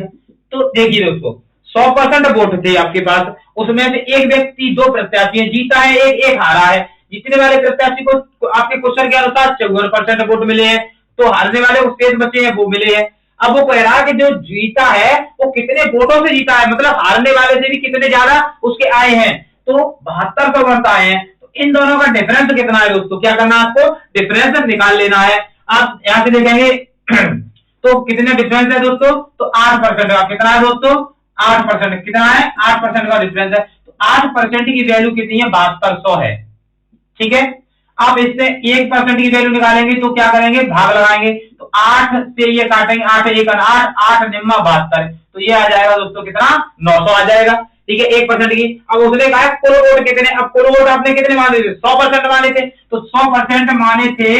तो देखिए दोस्तों 100% वोट थे आपके पास, उसमें से एक व्यक्ति, दो प्रत्याशी है, जीता है एक हारा है। जीतने वाले प्रत्याशी को आपके क्वेश्चन के अनुसार 54% वोट मिले हैं, तो हारने वाले को शेष बचे हैं वो मिले हैं। अब वो कह रहा है कि जो जीता है वो कितने वोटों से जीता है, मतलब हारने वाले से भी कितने ज्यादा उसके आए हैं, तो 7200 वोट आए हैं। तो इन दोनों का डिफरेंस कितना है दोस्तों, क्या करना है आपको, डिफरेंस निकाल लेना है। आप यहां से देखेंगे तो कितने डिफरेंस है दोस्तों, तो 8% का, कितना है दोस्तों, 8%, कितना है, 8% का डिफरेंस है। तो 8% की वैल्यू कितनी है, 7200 है। ठीक है, आप इससे 1% की वैल्यू निकालेंगे तो क्या करेंगे, भाग लगाएंगे, तो 8 से ये काटेंगे, 8 1 8, 8 निम्मा 72, तो ये आ जाएगा दोस्तों कितना, 900 आ जाएगा। ठीक है, 1% की। अब उसने कहा कुल वोट कितने, अब कुल वोट आपने कितने माने थे, 100% माने थे, तो 100% माने थे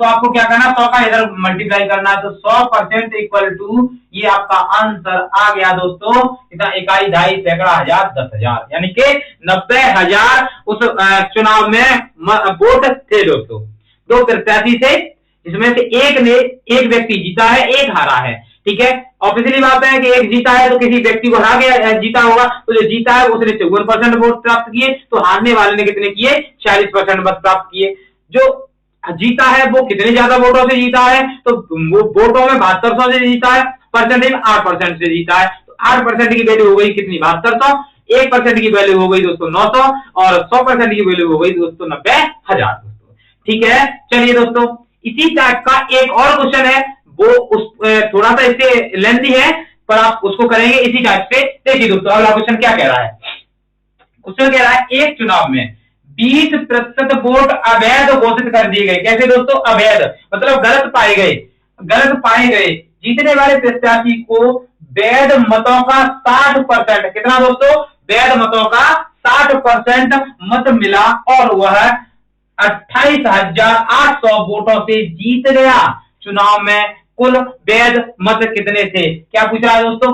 तो आपको क्या करना, 100 का इधर मल्टीप्लाई करना है, तो 100% इक्वल टू, ये आपका आंसर आ गया दोस्तों, कितना, इकाई, ढाई, सैकड़ा, हजार, 10,000, यानी कि 90,000 उस चुनाव में वोट थे दोस्तों। दो प्रत्याशी थे, इसमें से एक व्यक्ति जीता है, एक हारा है। ठीक है, ऑब्वियसली बात है कि एक जीता है तो किसी व्यक्ति को हरा गया, जीता होगा, तो जो जीता है उसने 54% वोट प्राप्त किए, तो हारने वाले ने कितने किए, 46% वोट प्राप्त किए। जो जीता है वो कितने ज्यादा वोटों से जीता है, तो वो वोटों में 7200 से जीता है, परसेंटेज में 8% से जीता है, तो 8% की वैल्यू हो गई कितनी, 7200, 1% की वैल्यू हो गई दोस्तों 900, और 100% की वैल्यू हो गई दोस्तों 90,000 दोस्तों। ठीक है, चलिए दोस्तों इसी टाइप का एक और क्वेश्चन है, वो उस थोड़ा सा इससे लेंथी है, पर आप उसको करेंगे इसी टाइप से। देखिए दोस्तों अगला क्वेश्चन क्या कह रहा है, क्वेश्चन कह रहा है एक चुनाव में 20% वोट अवैध घोषित कर दिए गए। कैसे दोस्तों, अवैध मतलब गलत पाए गए। जीतने वाले प्रत्याशी को वैध मतों का 60%, कितना दोस्तों, वैध मतों का 60% मत मिला, और वह 28,800 वोटों से जीत गया। चुनाव में कुल वैध मत कितने थे, क्या पूछ रहा है दोस्तों,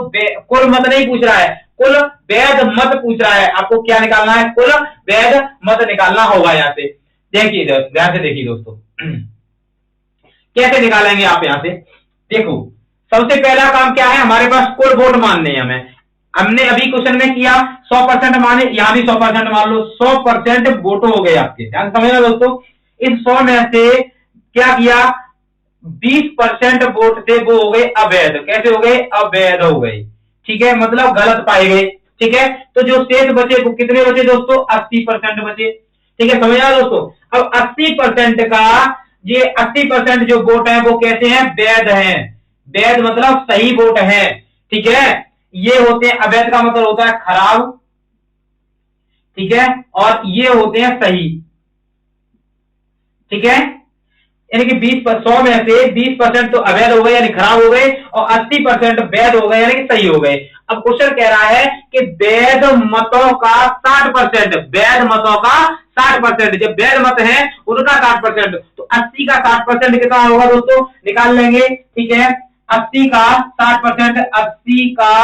कुल मत नहीं पूछ रहा है, कुल वैध मत पूछ रहा है। आपको क्या निकालना है, कुल वैध मत निकालना होगा। यहाँ से देखिए, ध्यान से देखिए दोस्तों कैसे निकालेंगे आप। यहाँ से देखो, सबसे पहला काम क्या है, हमारे पास कुल वोट मानने हैं हमें। हमने अभी क्वेश्चन में किया 100% माने, यहां भी 100% मान लो, 100% वोट हो गए आपके, ध्यान समझना दोस्तों। इस 100 में से क्या किया, 20% वोट थे वो हो गए अवैध। कैसे हो गए, अवैध हो गए। ठीक है, मतलब गलत पाए गए। ठीक है, तो जो शेष बचे वो कितने बचे दोस्तों, 80% बचे। ठीक है, समझ आया दोस्तों। अब 80% का, ये 80% जो वोट है वो कैसे हैं, वैध हैं। वैध मतलब सही वोट है। ठीक है, ये होते हैं, अवैध का मतलब होता है खराब। ठीक है, और ये होते हैं सही। ठीक है, यानी कि 100 में से 20% तो अवैध हो गए यानी खराब हो गए, और 80% वैध हो गए यानी कि सही हो गए। अब क्वेश्चन कह रहा है कि वैध मतों का 60%, वैध मतों का 60%, जब वैध मत है उनका 60%, तो 80 का 60% कितना होगा दोस्तों, निकाल लेंगे। ठीक है, 80 का 60%, 80 का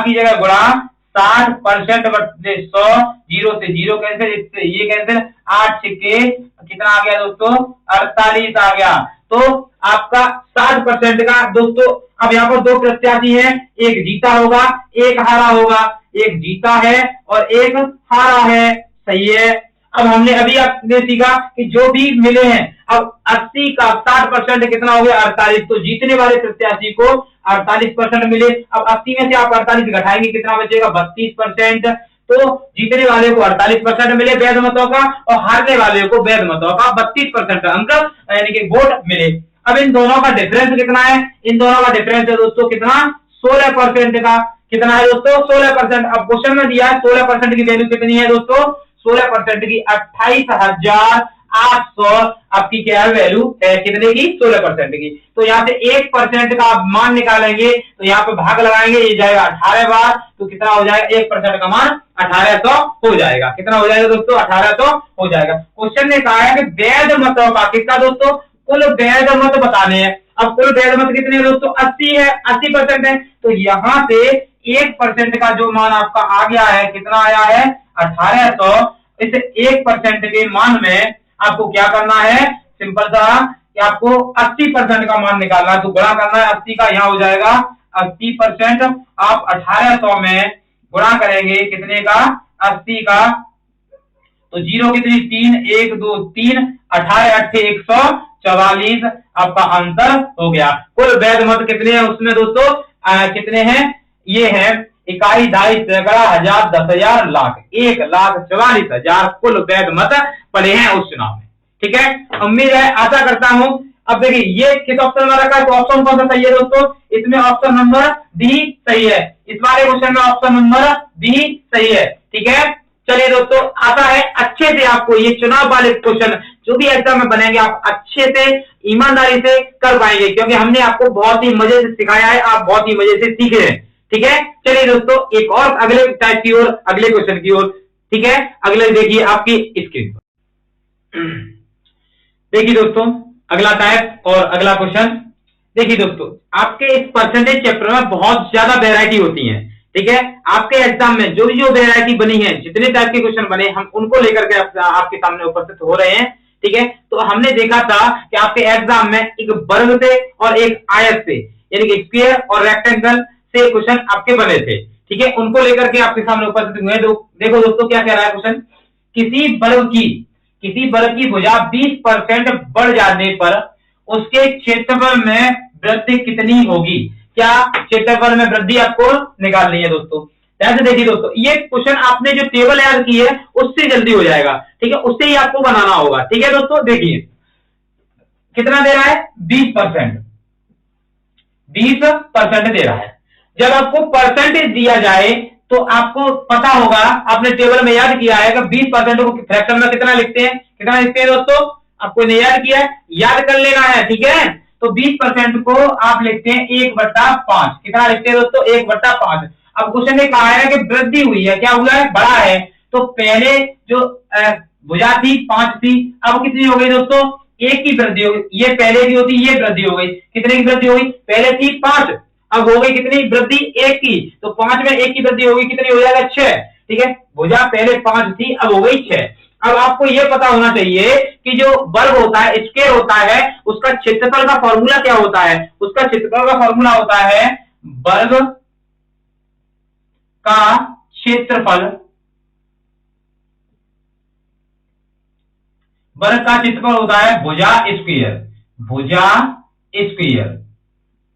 की जगह गुणा 60% बटे 100, 0 से 0 कैंसिल, इससे ये कैंसिल, 8 छिक्के कितना आ गया दोस्तों, 48 आ गया। तो आपका 60% का दोस्तों, अब यहाँ पर दो प्रत्याशी हैं, एक जीता होगा एक हारा होगा, एक जीता है और एक हारा है, सही है। अब हमने अभी आपने सीखा कि जो भी मिले हैं, अब 80 का 60% कितना हो गया 48। तो जीतने वाले प्रत्याशी को 48% मिले। अब 80 में से आप 48 घटाएंगे कितना बचेगा 32%। तो जीतने वाले को 48% मिले वैध मतों का और हारने वाले को वैध मतों का 32% अंक यानी कि वोट मिले। अब इन दोनों का डिफरेंस कितना है, इन दोनों का डिफरेंस है दोस्तों कितना 16% का। कितना है दोस्तों 16%। अब क्वेश्चन में दिया है 16% की वैल्यू कितनी है दोस्तों, 16% की 28,800 आपकी क्या है वैल्यू है कितने की 16% की। तो यहाँ से 1% का आप मान निकालेंगे तो यहाँ पे भाग लगाएंगे, ये जाएगा 18 बार, तो कितना हो जाएगा 1% का मान 1800 हो जाएगा। कितना हो जाएगा दोस्तों 1800 हो जाएगा। क्वेश्चन ने कहा है कि वैध मतों का कितना दोस्तों कुल वैध मत बताने हैं। अब कुल वैध मत कितने हैं दोस्तों 80 है, 80% है। तो यहां से 1% का जो मान आपका आ गया है कितना आया है 1800। इस 1% के मान में आपको क्या करना है, सिंपल सा कि आपको 80% का मान निकालना है। तो गुणा करना है 80 का, यहाँ हो जाएगा 80%। आप 1800 में गुणा करेंगे कितने का 80 का, तो जीरो कितनी 3 1 2 3 18 8 144 आपका आंसर हो गया। कुल वैध मत कितने हैं उसमें दोस्तों कितने हैं, ये है इकाई ढाई सैकड़ा हजार 10,000 लाख 1,44,000 कुल वैध मत पड़े हैं उस चुनाव में। ठीक है, उम्मीद है आशा करता हूं। अब देखिए ये किस ऑप्शन में रखा है, तो ऑप्शन कौन सा सही है दोस्तों, इसमें ऑप्शन नंबर बी सही है। इस वाले क्वेश्चन में ऑप्शन नंबर बी सही है। ठीक है, चलिए दोस्तों आशा है अच्छे से आपको ये चुनाव वाले क्वेश्चन जो भी एग्जाम में बनेंगे आप अच्छे से ईमानदारी से कर पाएंगे, क्योंकि हमने आपको बहुत ही मजे से सिखाया है, आप बहुत ही मजे से सीखे हैं। ठीक है, चलिए दोस्तों एक और अगले टाइप की ओर, अगले क्वेश्चन की ओर। ठीक है, अगले देखिए आपकी स्क्रीन पर। देखिए दोस्तों अगला टाइप और अगला क्वेश्चन। देखिए दोस्तों आपके इस परसेंटेज चैप्टर में बहुत ज्यादा वेरायटी होती है। ठीक है, आपके एग्जाम में जो वेरायटी बनी है, जितने टाइप के क्वेश्चन बने, हम उनको लेकर के आपके सामने उपस्थित हो रहे हैं। ठीक है, तो हमने देखा था कि आपके एग्जाम में एक वर्ग से और एक आयत से यानी कि स्क्वायर और रेक्टेंगल से क्वेश्चन आपके बने थे। ठीक है, उनको लेकर के आपके सामने उपस्थित हुए। देखो दोस्तों क्या कह रहा है क्वेश्चन, किसी वर्ग की भुजा 20% बढ़ जाने पर उसके क्षेत्रफल में वृद्धि कितनी होगी। क्या क्षेत्रफल में वृद्धि आपको निकालनी है दोस्तों। ऐसे देखिए दोस्तों ये क्वेश्चन आपने जो टेबल याद की है उससे जल्दी हो जाएगा। ठीक है, उससे ही आपको बनाना होगा। ठीक है दोस्तों, देखिए कितना दे रहा है 20%, 20% दे रहा है। जब आपको परसेंटेज दिया जाए तो आपको पता होगा, आपने टेबल में याद किया है कि 20% को फ्रैक्शन में कितना लिखते हैं, कितना लिखते हैं दोस्तों, आपको नहीं याद किया है, याद कर लेना है। ठीक है, तो 20% को आप लिखते हैं 1/5। कितना लिखते हैं दोस्तों 1/5। अब क्वेश्चन ने कहा है कि वृद्धि हुई है, क्या हुआ है बड़ा है। तो पहले जो भुजा थी 5 थी, अब कितनी हो गई दोस्तों, एक की वृद्धि हो गई। ये पहले की होती, ये वृद्धि हो गई। कितने की वृद्धि हो गई, पहले थी 5, अब हो गई कितनी वृद्धि 1 की। तो 5 में 1 की वृद्धि होगी, कितनी हो जाएगा 6। ठीक है, भुजा पहले 5 थी, अब हो गई 6। अब आपको यह पता होना चाहिए कि जो वर्ग होता है, स्क्वायर होता है, उसका क्षेत्रफल का फॉर्मूला क्या होता है। उसका क्षेत्रफल का फॉर्मूला होता है वर्ग का क्षेत्रफल, वर्ग का क्षेत्रफल होता है भुजा स्क्वायर, भुजा स्क्वायर।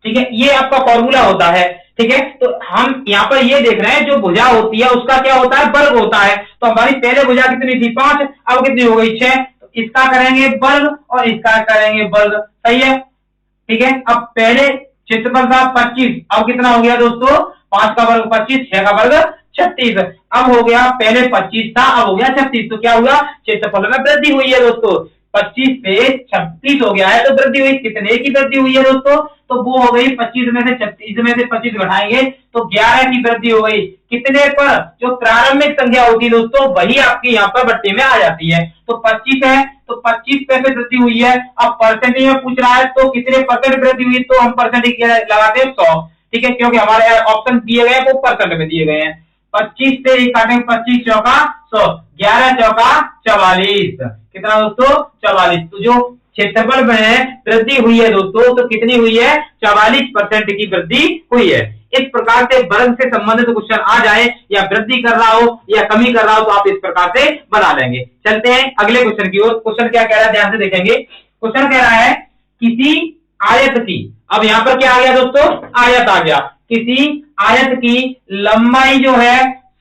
ठीक है, ये आपका फॉर्मूला होता है। ठीक है, तो हम यहाँ पर ये देख रहे हैं जो भुजा होती है उसका क्या होता है वर्ग होता है। तो हमारी पहले भुजा कितनी थी 5, अब कितनी हो गई 6। तो इसका करेंगे वर्ग और इसका करेंगे वर्ग, सही है। ठीक है, अब पहले क्षेत्रफल था 25, अब कितना हो गया दोस्तों 5 का वर्ग 25, 6 का वर्ग 36। अब हो गया पहले 25 था, अब हो गया 36। तो क्या हुआ, क्षेत्रफल में वृद्धि हुई है दोस्तों। 25 से 36 हो गया है, तो वृद्धि हुई, कितने की वृद्धि हुई है दोस्तों, तो वो हो गई 25 में से 36 में से 25 घटाएंगे तो 11 की वृद्धि हो गई। कितने पर, जो प्रारंभिक संख्या होती है दोस्तों वही आपकी यहाँ पर बट्टे में आ जाती है। तो 25 है, तो 25 पे से वृद्धि हुई है। अब परसेंटेज में पूछ रहा है तो कितने परसेंट वृद्धि हुई, तो हम परसेंटेज लगाते हैं 100। ठीक है, क्योंकि हमारे ऑप्शन दिए गए वो परसेंट में दिए गए हैं। 25 से 1 काटेंगे, 25 चौका 100, 11 चौका 44। कितना दोस्तों 44। तो जो क्षेत्रफल में वृद्धि हुई है दोस्तों, तो कितनी हुई है 44% की वृद्धि हुई है। इस प्रकार से वर्ग से संबंधित क्वेश्चन आ जाए या वृद्धि कर रहा हो या कमी कर रहा हो तो आप इस प्रकार से बना लेंगे। चलते हैं अगले क्वेश्चन की ओर। क्वेश्चन क्या कह रहा है, ध्यान से देखेंगे। क्वेश्चन कह रहा है किसी आयत की, अब यहां पर क्या आ गया दोस्तों, आयत आ गया। किसी आयत की लंबाई जो है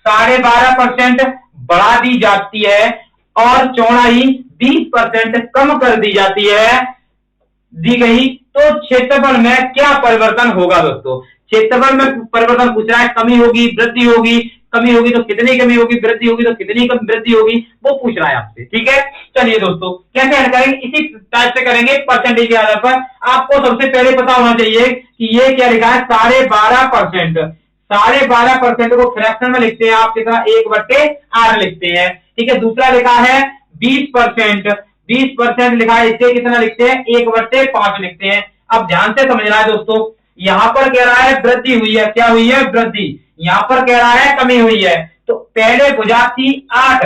12.5% बढ़ा दी जाती है और चौड़ाई 20% कम कर दी जाती है, दी गई, तो क्षेत्रफल में क्या परिवर्तन होगा दोस्तों। क्षेत्रफल में परिवर्तन पूछ रहा है, कमी होगी, वृद्धि होगी, कमी होगी तो कितनी कमी होगी, वृद्धि होगी तो कितनी कम वृद्धि होगी, वो पूछ रहा है आपसे। ठीक है, चलिए दोस्तों कैसे हल करेंगे, इसी टाइप से करेंगे परसेंटेज के आधार पर। आपको सबसे पहले पता होना चाहिए कि ये क्या लिखा है, 12.5%। 12.5% को फ्रैक्शन में लिखते हैं आप कितना, 1/8 लिखते हैं। ठीक है, दूसरा लिखा है 20%, 20% लिखा है, इसे कितना लिखते हैं, 1/5 लिखते हैं। अब ध्यान से समझना है दोस्तों, यहां पर कह रहा है वृद्धि हुई है, क्या हुई है, वृद्धि। यहां पर कह रहा है कमी हुई है। तो पहले भुजा थी 8,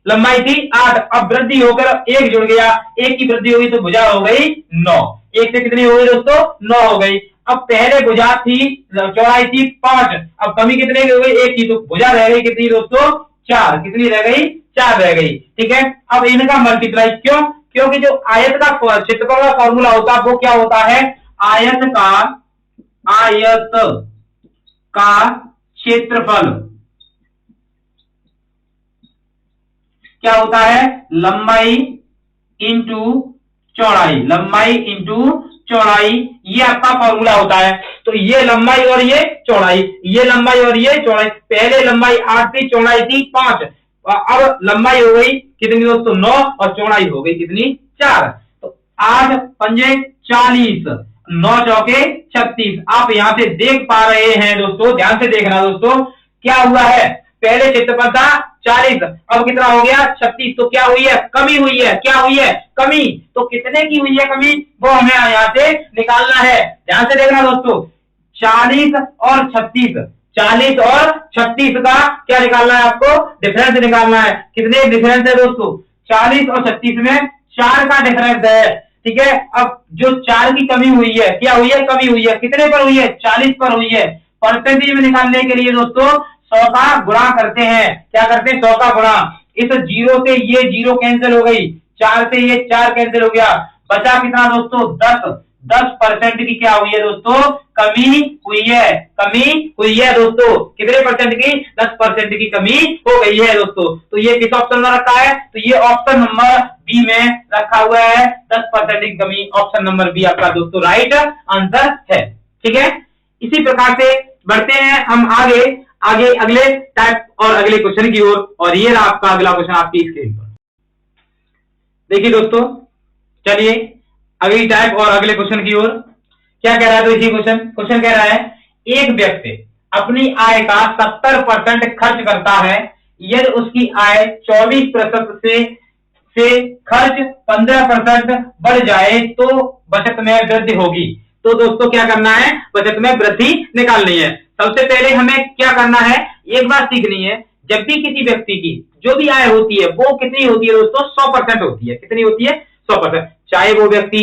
लंबाई थी 8, अब वृद्धि होकर 1 जुड़ गया, 1 की वृद्धि हुई तो भुजा हो गई 9। 1 से कितनी हो गई दोस्तों, 9 हो गई। अब पहले भुजा थी, चौड़ाई थी 5, अब कमी कितने की हो गई, 1 की, तो भुजा रह गई कितनी दोस्तों, 4। कितनी रह गई, 4 रह गई। ठीक है, अब इनका मल्टीप्लाई क्यों, क्योंकि जो आयत का क्षेत्रफल का फॉर्मूला होता है वो क्या होता है, आयत का क्षेत्रफल क्या होता है, लंबाई इंटू चौड़ाई, लंबाई इंटू चौड़ाई, ये आपका फॉर्मूला होता है। तो ये लंबाई और ये चौड़ाई, ये लंबाई और ये चौड़ाई, पहले लंबाई 8 थी, चौड़ाई थी 5, अब लंबाई हो गई कितनी दोस्तों, 9, और चौड़ाई हो गई कितनी, 4। तो 8 पंजे 40, 9 चौके 36। आप यहां से देख पा रहे हैं दोस्तों, ध्यान से देखना दोस्तों, क्या हुआ है, पहले क्षेत्रफल था 40, अब कितना हो गया 36, तो क्या हुई है, कमी हुई है, क्या हुई है, कमी। तो कितने की हुई है कमी, वो हमें यहां से निकालना है। ध्यान से देखना दोस्तों, 40 और 36, 40 और 36 का क्या निकालना है आपको, डिफरेंस निकालना है। कितने डिफरेंस है दोस्तों, 40 और 36 में 4 का डिफरेंस है। ठीक है, अब जो 4 की कमी हुई है, क्या हुई है, कमी हुई है, कितने पर हुई है, 40 पर हुई है। परसेंटेज में निकालने के लिए दोस्तों 100 का गुणा करते हैं, क्या करते हैं, 100 का गुणा। इस 0 से ये 0 कैंसिल हो गई, 4 से ये 4 कैंसिल हो गया, बचा कितना दोस्तों, 10। 10% की क्या हुई है दोस्तों, कमी हुई है, कमी हुई है दोस्तों। कितने परसेंट की, 10% की कमी हो गई है दोस्तों। तो ये किस ऑप्शन में रखा है, तो ये ऑप्शन नंबर बी में रखा हुआ है, 10% की कमी। ऑप्शन नंबर बी आपका दोस्तों राइट आंसर है। ठीक है, इसी प्रकार से बढ़ते हैं हम आगे अगले टाइप और अगले क्वेश्चन की ओर। और ये रहा आपका अगला क्वेश्चन आपकी स्क्रीन पर। देखिए दोस्तों, चलिए अगली टाइप और अगले क्वेश्चन की ओर। क्या कह रहा है, तो इसी क्वेश्चन कह रहा है, एक व्यक्ति अपनी आय का 70% खर्च करता है, यदि उसकी आय 24% से खर्च 15% बढ़ जाए तो बचत में वृद्धि होगी। तो दोस्तों क्या करना है, बचत में वृद्धि निकालनी है। सबसे पहले हमें क्या करना है, एक बात सीखनी है, जब भी किसी व्यक्ति की जो भी आय होती है वो कितनी होती है दोस्तों, 100% होती है। कितनी होती है, 100%। चाहे वो व्यक्ति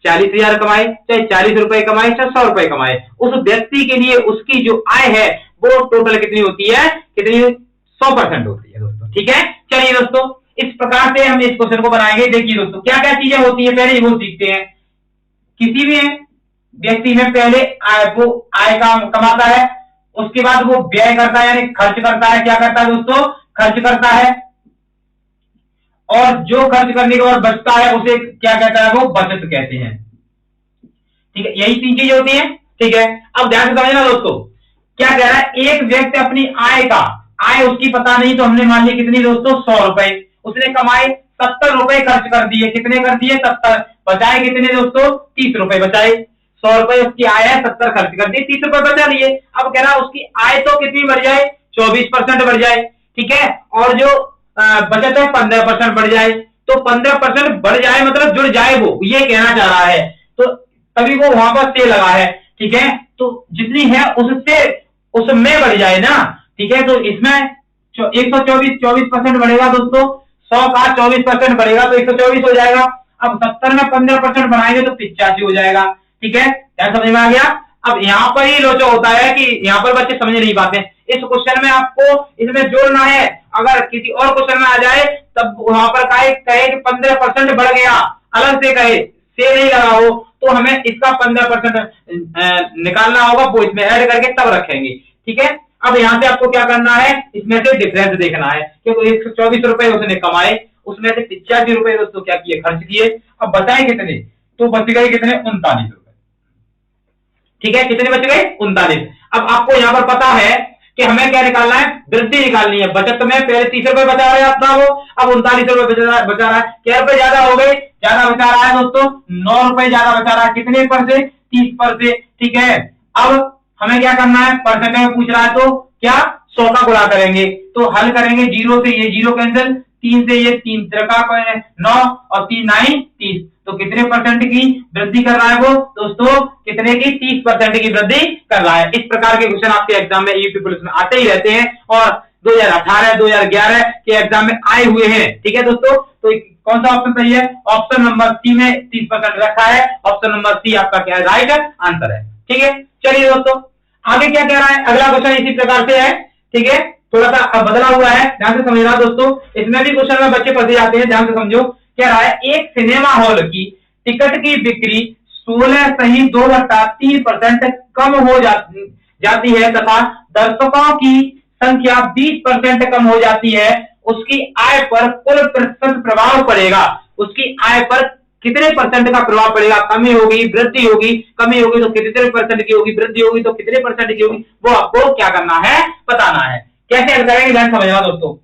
40,000 कमाए, चाहे 40 रुपए कमाए, चाहे 100 रुपए कमाए, उस व्यक्ति के लिए उसकी जो आय है वो टोटल कितनी होती है, कितनी, 100% होती है दोस्तों। ठीक है, चलिए दोस्तों इस प्रकार से हम इस क्वेश्चन को बनाएंगे। देखिए दोस्तों क्या क्या चीजें होती है, पहले वो सीखते हैं। किसी भी व्यक्ति में पहले आय का कमाता है, उसके बाद वो व्यय करता है, यानी खर्च करता है। क्या करता है दोस्तों, खर्च करता है, और जो खर्च करने के बाद बचता है उसे क्या कहता है, वो बचत कहते हैं। ठीक है, यही 3 चीजें होती हैं। ठीक है, अब ध्यान से समझना दोस्तों, क्या कह रहा है, एक व्यक्ति अपनी आय उसकी पता नहीं, तो हमने मान लिया कितनी दोस्तों, 100 रुपए, उसने कमाए 70 रुपए खर्च कर दिए। कितने कर दिए, 70। बचाए कितने दोस्तों, 30 रुपए बचाए। 100 रुपए उसकी आय है, 70 खर्च कर दिए, 30 रुपए बचा लिए। अब कह रहा है उसकी आय तो कितनी बढ़ जाए, 24% बढ़ जाए। ठीक है, और जो बचत है 15% बढ़ जाए। तो 15% बढ़ जाए मतलब जुड़ जाए, वो ये कहना चाह रहा है। तो तभी वो वहां पर से लगा है। ठीक है, तो जितनी है उसमें बढ़ जाए ना। ठीक है, तो इसमें 24% बढ़ेगा दोस्तों, 100 का 24% बढ़ेगा तो 124 हो जाएगा। अब 70 में 15% बढ़ाएंगे तो 85 हो जाएगा। ठीक है, क्या समझ में आ गया। अब यहाँ पर ही लोचो होता है कि यहाँ पर बच्चे समझ नहीं पाते। इस क्वेश्चन में आपको इसमें जोड़ना है। अगर किसी और क्वेश्चन में आ जाए तब वहां पर कहे कि 15% बढ़ गया, अलग से कहे, से नहीं लगा हो, तो हमें इसका 15% निकालना होगा, वो इसमें ऐड करके तब रखेंगे। ठीक है, अब यहाँ से आपको क्या करना है, इसमें से डिफरेंस देखना है, क्योंकि 124 रुपए उसने कमाए, उसमें से 85 रुपए दोस्तों क्या किए, खर्च किए। अब बताए कितने, तो बच गए कितने, 39 रुपए। ठीक है, कितने बच गए, 39। अब आपको यहाँ पर पता है कि हमें क्या निकालना है, वृद्धि निकालनी है। बचत में पहले 30 रुपए बचा रहे अपना वो, अब 39 रुपए बचा रहा है। क्या रुपए ज्यादा हो गए, ज्यादा बचा रहा है दोस्तों, 9 रुपए ज्यादा बचा रहा है। कितने पर से, 30 पर से। ठीक है, अब हमें क्या करना है, परसेंट में पूछ रहा है तो क्या 100 का गुणा करेंगे, तो हल करेंगे, 0 से ये 0 कैंसिल, 3 से ये 3 का 9 और 3 9 30, तो कितने परसेंट की वृद्धि कर रहा है वो दोस्तों, कितने की, 30% की वृद्धि कर रहा है। इस प्रकार के क्वेश्चन आपके एग्जाम में यूपी पुलिस में आते ही रहते हैं और 2018 2011 के एग्जाम में आए हुए हैं। ठीक है दोस्तों, तो कौन सा ऑप्शन सही है, ऑप्शन नंबर सी में 30% रखा है, ऑप्शन नंबर सी आपका क्या है, राइट आंसर है। ठीक है, चलिए दोस्तों आगे क्या कह रहा है, अगला क्वेश्चन इसी प्रकार से है। ठीक है, थोड़ा सा बदला हुआ है, ध्यान से समझना दोस्तों, इसमें भी क्वेश्चन में बच्चे फंसे जाते हैं, ध्यान से समझो। क्या रहा है, एक सिनेमा हॉल की टिकट की बिक्री 16.2% कम हो जाती है तथा दर्शकों की संख्या 20% कम हो जाती है, उसकी आय पर कुल प्रतिशत प्रभाव पड़ेगा। उसकी आय पर कितने परसेंट का प्रभाव पड़ेगा, कमी होगी, वृद्धि होगी, कमी होगी तो कितने परसेंट की होगी, वृद्धि होगी तो कितने परसेंट की होगी, वो आपको क्या करना है, बताना है। कैसे हल करेंगे, ध्यान समझना दोस्तों,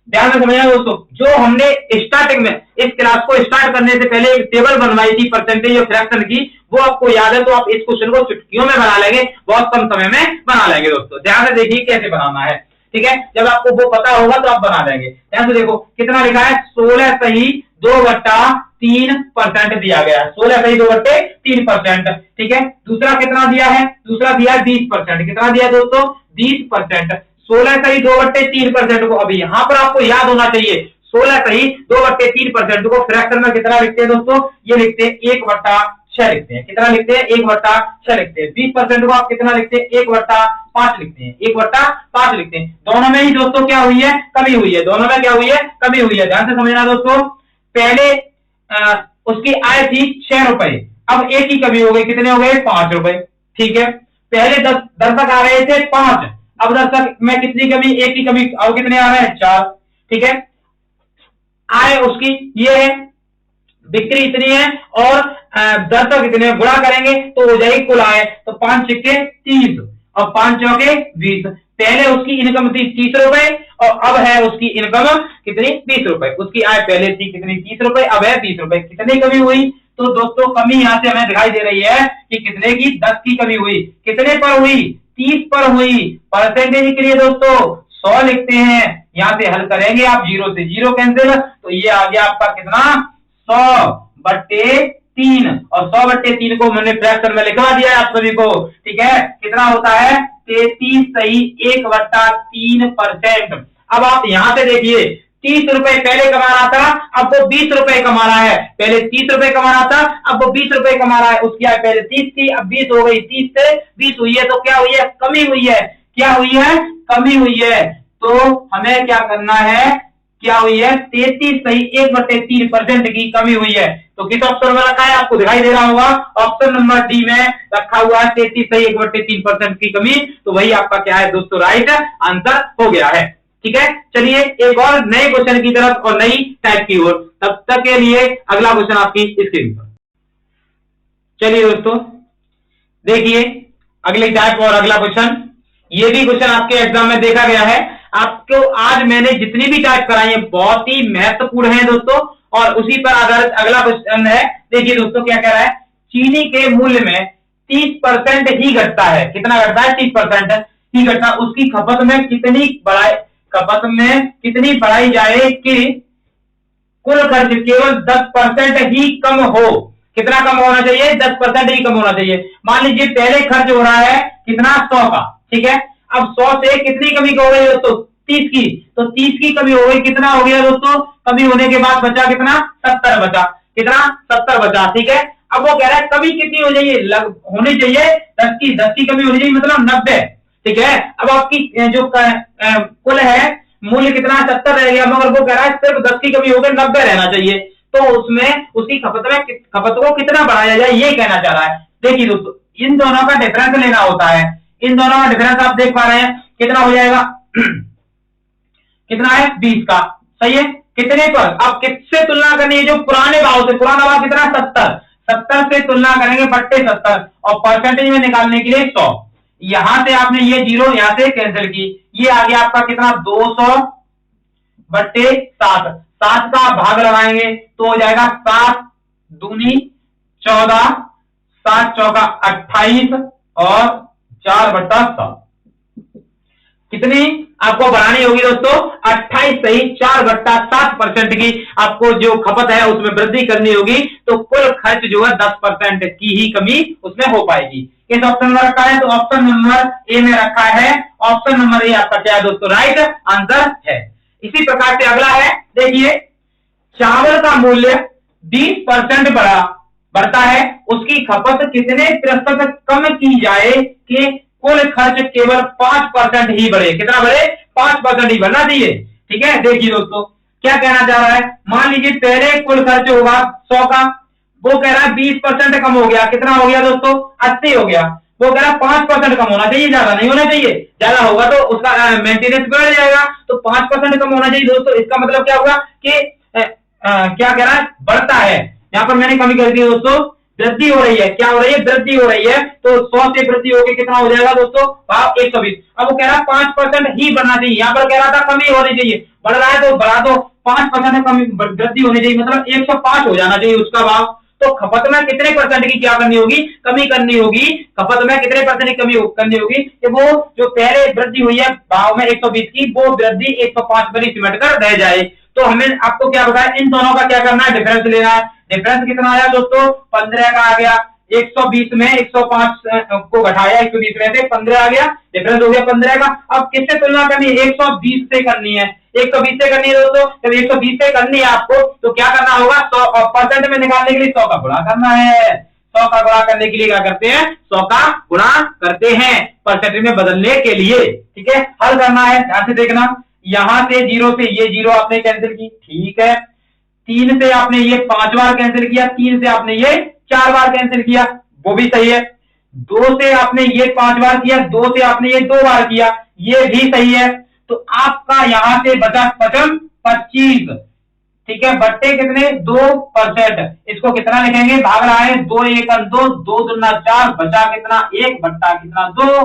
ध्यान में समझना दोस्तों। जो हमने स्टार्टिंग में इस क्लास को स्टार्ट करने से पहले एक टेबल बनवाई थी परसेंटेज और फ्रैक्शन की, वो आपको याद है, तो आप इस क्वेश्चन को चुटकियों में बना लेंगे, बहुत कम समय में बना लेंगे दोस्तों। ध्यान से देखिए कैसे बनाना है। ठीक है, जब आपको वो पता होगा तो आप बना देंगे। ध्यान से देखो कितना लिखा है, 16 सही 2/3% दिया गया है, 16 सही 2/3%। ठीक है, दूसरा कितना दिया है, दूसरा दिया है 20%। कितना दिया दोस्तों, 20%। 16 सही 2/3% को, अभी यहां पर आपको याद होना चाहिए, 16 सही 2/3% को फ्रैक्शन में कितना लिखते हैं दोस्तों, ये लिखते हैं 1/6 लिखते हैं। कितना लिखते हैं, 1/6 लिखते हैं। 20% को आप कितना लिखते हैं, 1/5 लिखते हैं, 1/5 लिखते हैं। दोनों में ही दोस्तों क्या हुई है, कमी हुई है, दोनों में क्या हुई है, कमी हुई है। ध्यान से समझना दोस्तों, पहले उसकी आय थी 6 रुपए, अब एक ही कमी हो गई, कितने हो गए, 5 रुपए। ठीक है, पहले दर्शक आ रहे थे 5, अब दर्शक में कितनी कमी, एक की कमी, अब कितने आ रहे हैं, 4। ठीक है, आय उसकी ये है, बिक्री इतनी है और दर्शक इतने, गुणा करेंगे तो हो जाएगी कुल आय, तो 5 सिक्के 30 और 5 चौके 20। पहले उसकी इनकम थी 30 रुपए और अब है उसकी इनकम कितनी, 20 रुपए। उसकी आय पहले थी कितनी, 30 रुपए, अब है 20 रुपए। कितनी कमी हुई, तो दोस्तों कमी यहां से हमें दिखाई दे रही है कि कितने की, 10 की कमी हुई। कितने पर हुई, 30 पर हुई। परसेंटेज के लिए दोस्तों 100 लिखते हैं, यहां से हल करेंगे आप, 0 से 0 कैंसिल, तो ये आ गया आपका कितना, 100/3, और 100/3 को मैंने फ्रैक्शन में लिखवा दिया है आप सभी को। ठीक है, कितना होता है, 33 सही 1/3%। अब आप यहां से देखिए, 30 रुपए पहले कमा रहा था, अब वो 20 रुपए कमा रहा है। पहले 30 रुपए कमा रहा था, अब वो 20 रुपए कमा रहा है। उसकी आय पहले 30 थी, अब 20 हो गई, 30 से 20 हुई है, तो क्या हुई है, कमी हुई है। क्या हुई है, कमी हुई है। तो हमें क्या करना है, क्या हुई है, 33 सही 1/3% की कमी हुई है। तो किस ऑप्शन में रखा है, आपको दिखाई दे रहा होगा, ऑप्शन नंबर डी में रखा हुआ है 33 सही 1/3% की कमी। तो वही आपका क्या है दोस्तों, राइट आंसर हो गया है। ठीक है, चलिए एक और नए क्वेश्चन की तरफ और नई टाइप की ओर, तब तक के लिए अगला क्वेश्चन आपकी स्क्रीन पर। चलिए दोस्तों देखिए अगली टाइप और अगला क्वेश्चन, ये भी क्वेश्चन आपके एग्जाम में देखा गया है। आपको आज मैंने जितनी भी टाइप कराई है बहुत ही महत्वपूर्ण है दोस्तों, और उसी पर आधारित अगला क्वेश्चन है। देखिए दोस्तों क्या कह रहा है, चीनी के मूल्य में 30% ही घटता है। कितना घटता है, 30% ही घटता है। उसकी खपत में कितनी बढ़ाई जाए कि कुल खर्च केवल 10% ही कम हो। कितना कम होना चाहिए, 10% ही कम होना चाहिए। मान लीजिए पहले खर्च हो रहा है कितना, 100 का। ठीक है, अब 100 से कितनी कमी हो गई दोस्तों, 30 की, तो 30 की कमी हो गई। कितना हो गया दोस्तों, कमी होने के बाद बचा कितना, 70 बचा। कितना, 70 बचा। ठीक है, अब वो कह रहा है कमी कितनी हो जाइए, होनी चाहिए 10 की कमी होनी चाहिए, मतलब 90। ठीक है, अब आपकी जो कुल है मूल्य कितना 70 रह गया, मगर वो कह रहा है सिर्फ 10 की कमी होकर 90 रहना चाहिए, तो उसमें उसकी खपत को कितना बढ़ाया जाए ये कहना चाह रहा है। देखिए दोस्तों, इन दोनों का डिफरेंस लेना होता है, इन दोनों का डिफरेंस आप देख पा रहे हैं कितना हो जाएगा कितना है 20 का, सही है। कितने पर, अब किससे तुलना करनी है, जो पुराने भाव से, पुराना भाव कितना 70 से तुलना करेंगे बट्टे 70, और परसेंटेज में निकालने के लिए 100। यहां से आपने ये जीरो यहां से कैंसिल की, ये आ गया आपका कितना 200 बट्टे 7, 7 का भाग लगाएंगे तो हो जाएगा 7 दूनी 14, 7 चौका 28 और 4/7। कितनी आपको बढ़ानी होगी दोस्तों, 28 सही 4/7% की आपको जो खपत है उसमें वृद्धि करनी होगी, तो कुल खर्च जो है 10% की ही कमी उसमें हो पाएगी। किस ऑप्शन में रखा है, तो ऑप्शन नंबर ए में रखा है, ऑप्शन नंबर ए आपका क्या है दोस्तों, राइट आंसर है। इसी प्रकार से अगला है, देखिए चावल का मूल्य 20% बढ़ता है, उसकी खपत कितने प्रतिशत कम की जाए कि कुल खर्च केवल 5% ही बढ़े, कितना बढ़े 5% ही बढ़ना चाहिए। ठीक है, देखिए दोस्तों क्या कहना चाह रहा है, मान लीजिए पहले कुल खर्च होगा 100 का, वो कह रहा है 20% कम हो गया, कितना हो गया दोस्तों 80 हो गया, वो कह रहा है 5% कम होना चाहिए, ज्यादा नहीं होना चाहिए, ज्यादा होगा तो उसका मेंटेनेंस बढ़ जाएगा, तो 5% कम होना चाहिए दोस्तों। इसका मतलब क्या होगा कि क्या कह रहा है, बढ़ता है, यहां पर मैंने कमी कर दी दोस्तों, वृद्धि हो रही है, क्या हो रही है, वृद्धि हो रही है, तो 100 से वृद्धि होकर कितना हो जाएगा दोस्तों भाव 120। अब वो कह रहा है 5% ही बढ़ना चाहिए, यहाँ पर कह रहा था कमी होनी चाहिए, बढ़ रहा है तो बढ़ा दो, 5% कमी वृद्धि होनी चाहिए, मतलब 105 हो जाना चाहिए उसका भाव। तो खपत में कितने परसेंट की क्या करनी होगी, कमी करनी होगी, खपत में कितने परसेंट की कमी करनी होगी कि वो जो पहले वृद्धि हुई है भाव में 120 की, वो वृद्धि 105 पर ही सिमट कर रह जाए। तो हमें आपको क्या बताया, इन दोनों का क्या करना है, डिफरेंस लेना है। डिफरेंस कितना आया दोस्तों, 15 का आ गया, 120 में 105 को घटाया, 120 में से 15 आ गया, डिफरेंस हो गया 15 का। अब किससे तुलना करनी है, 120 से करनी है, 120 से करनी है दोस्तों। जब 120 से करनी है आपको तो क्या करना होगा, 100 परसेंट में निकालने के लिए 100 का गुणा करना है, 100 का गुणा करने के लिए क्या करते हैं, 100 का गुणा करते हैं परसेंटेज में बदलने के लिए। ठीक है, हल करना है, ध्यान से देखना, यहां से 0 से ये 0 आपने कैंसिल की, ठीक है, 3 से आपने ये 5 बार कैंसिल किया, 3 से आपने ये 4 बार कैंसिल किया, वो भी सही है, 2 से आपने ये 5 बार किया, 2 से आपने ये 2 बार किया, ये भी सही है। तो आपका यहां से बचा 25, ठीक है, बट्टे कितने 2%, इसको कितना लिखेंगे, भाग रहा है 2 1 2, 2 दूना 4, बचा कितना 1 बट्टा कितना 2,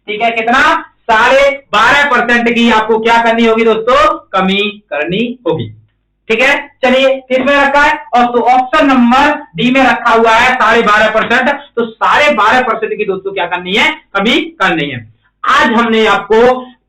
ठीक है, कितना 12.5% की आपको क्या करनी होगी दोस्तों, कमी करनी होगी। ठीक है, चलिए किसमें रखा है, और तो ऑप्शन नंबर डी में रखा हुआ है 12.5%, तो 12.5% की दोस्तों क्या करनी है, कमी करनी है। आज हमने आपको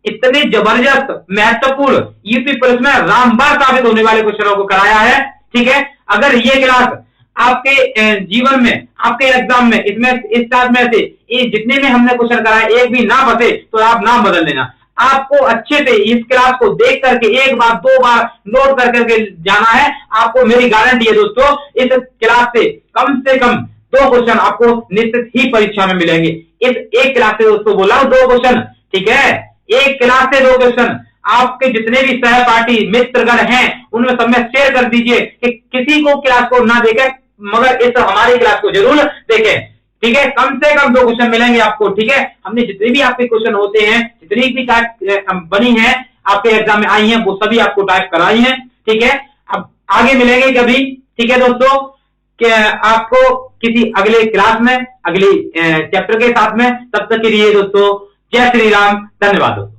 इतने जबरदस्त महत्वपूर्ण यूपी पुलिस में रामबाण साबित होने वाले क्वेश्चनों को कराया है। ठीक है, अगर ये क्लास आपके जीवन में, आपके एग्जाम में, इसमें इस क्लास में से जितने में हमने क्वेश्चन कराए एक भी ना बचे तो आप नाम बदल देना। आपको अच्छे से इस क्लास को देख करके एक बार 2 बार नोट करके जाना है। आपको मेरी गारंटी है दोस्तों, इस क्लास से कम 2 क्वेश्चन आपको निश्चित ही परीक्षा में मिलेंगे। इस एक क्लास से दोस्तों बोला 2 क्वेश्चन, ठीक है, एक क्लास से 2 क्वेश्चन। आपके जितने भी सहपाठी मित्रगण हैं उनमें सब में शेयर कर दीजिए कि किसी को क्लास को ना देखें मगर इस हमारी क्लास को जरूर देखें। ठीक है, कम से कम 2 क्वेश्चन मिलेंगे आपको। ठीक है, हमने जितने भी आपके क्वेश्चन होते हैं, जितनी भी टाइप बनी है आपके एग्जाम में आई हैं, वो सभी आपको टाइप कराई हैं। ठीक है, अब आगे मिलेंगे कभी। ठीक है दोस्तों, कि आपको किसी अगले क्लास में, अगली चैप्टर के साथ में, तब तक के लिए दोस्तों जय श्री राम, धन्यवाद दोस्तों।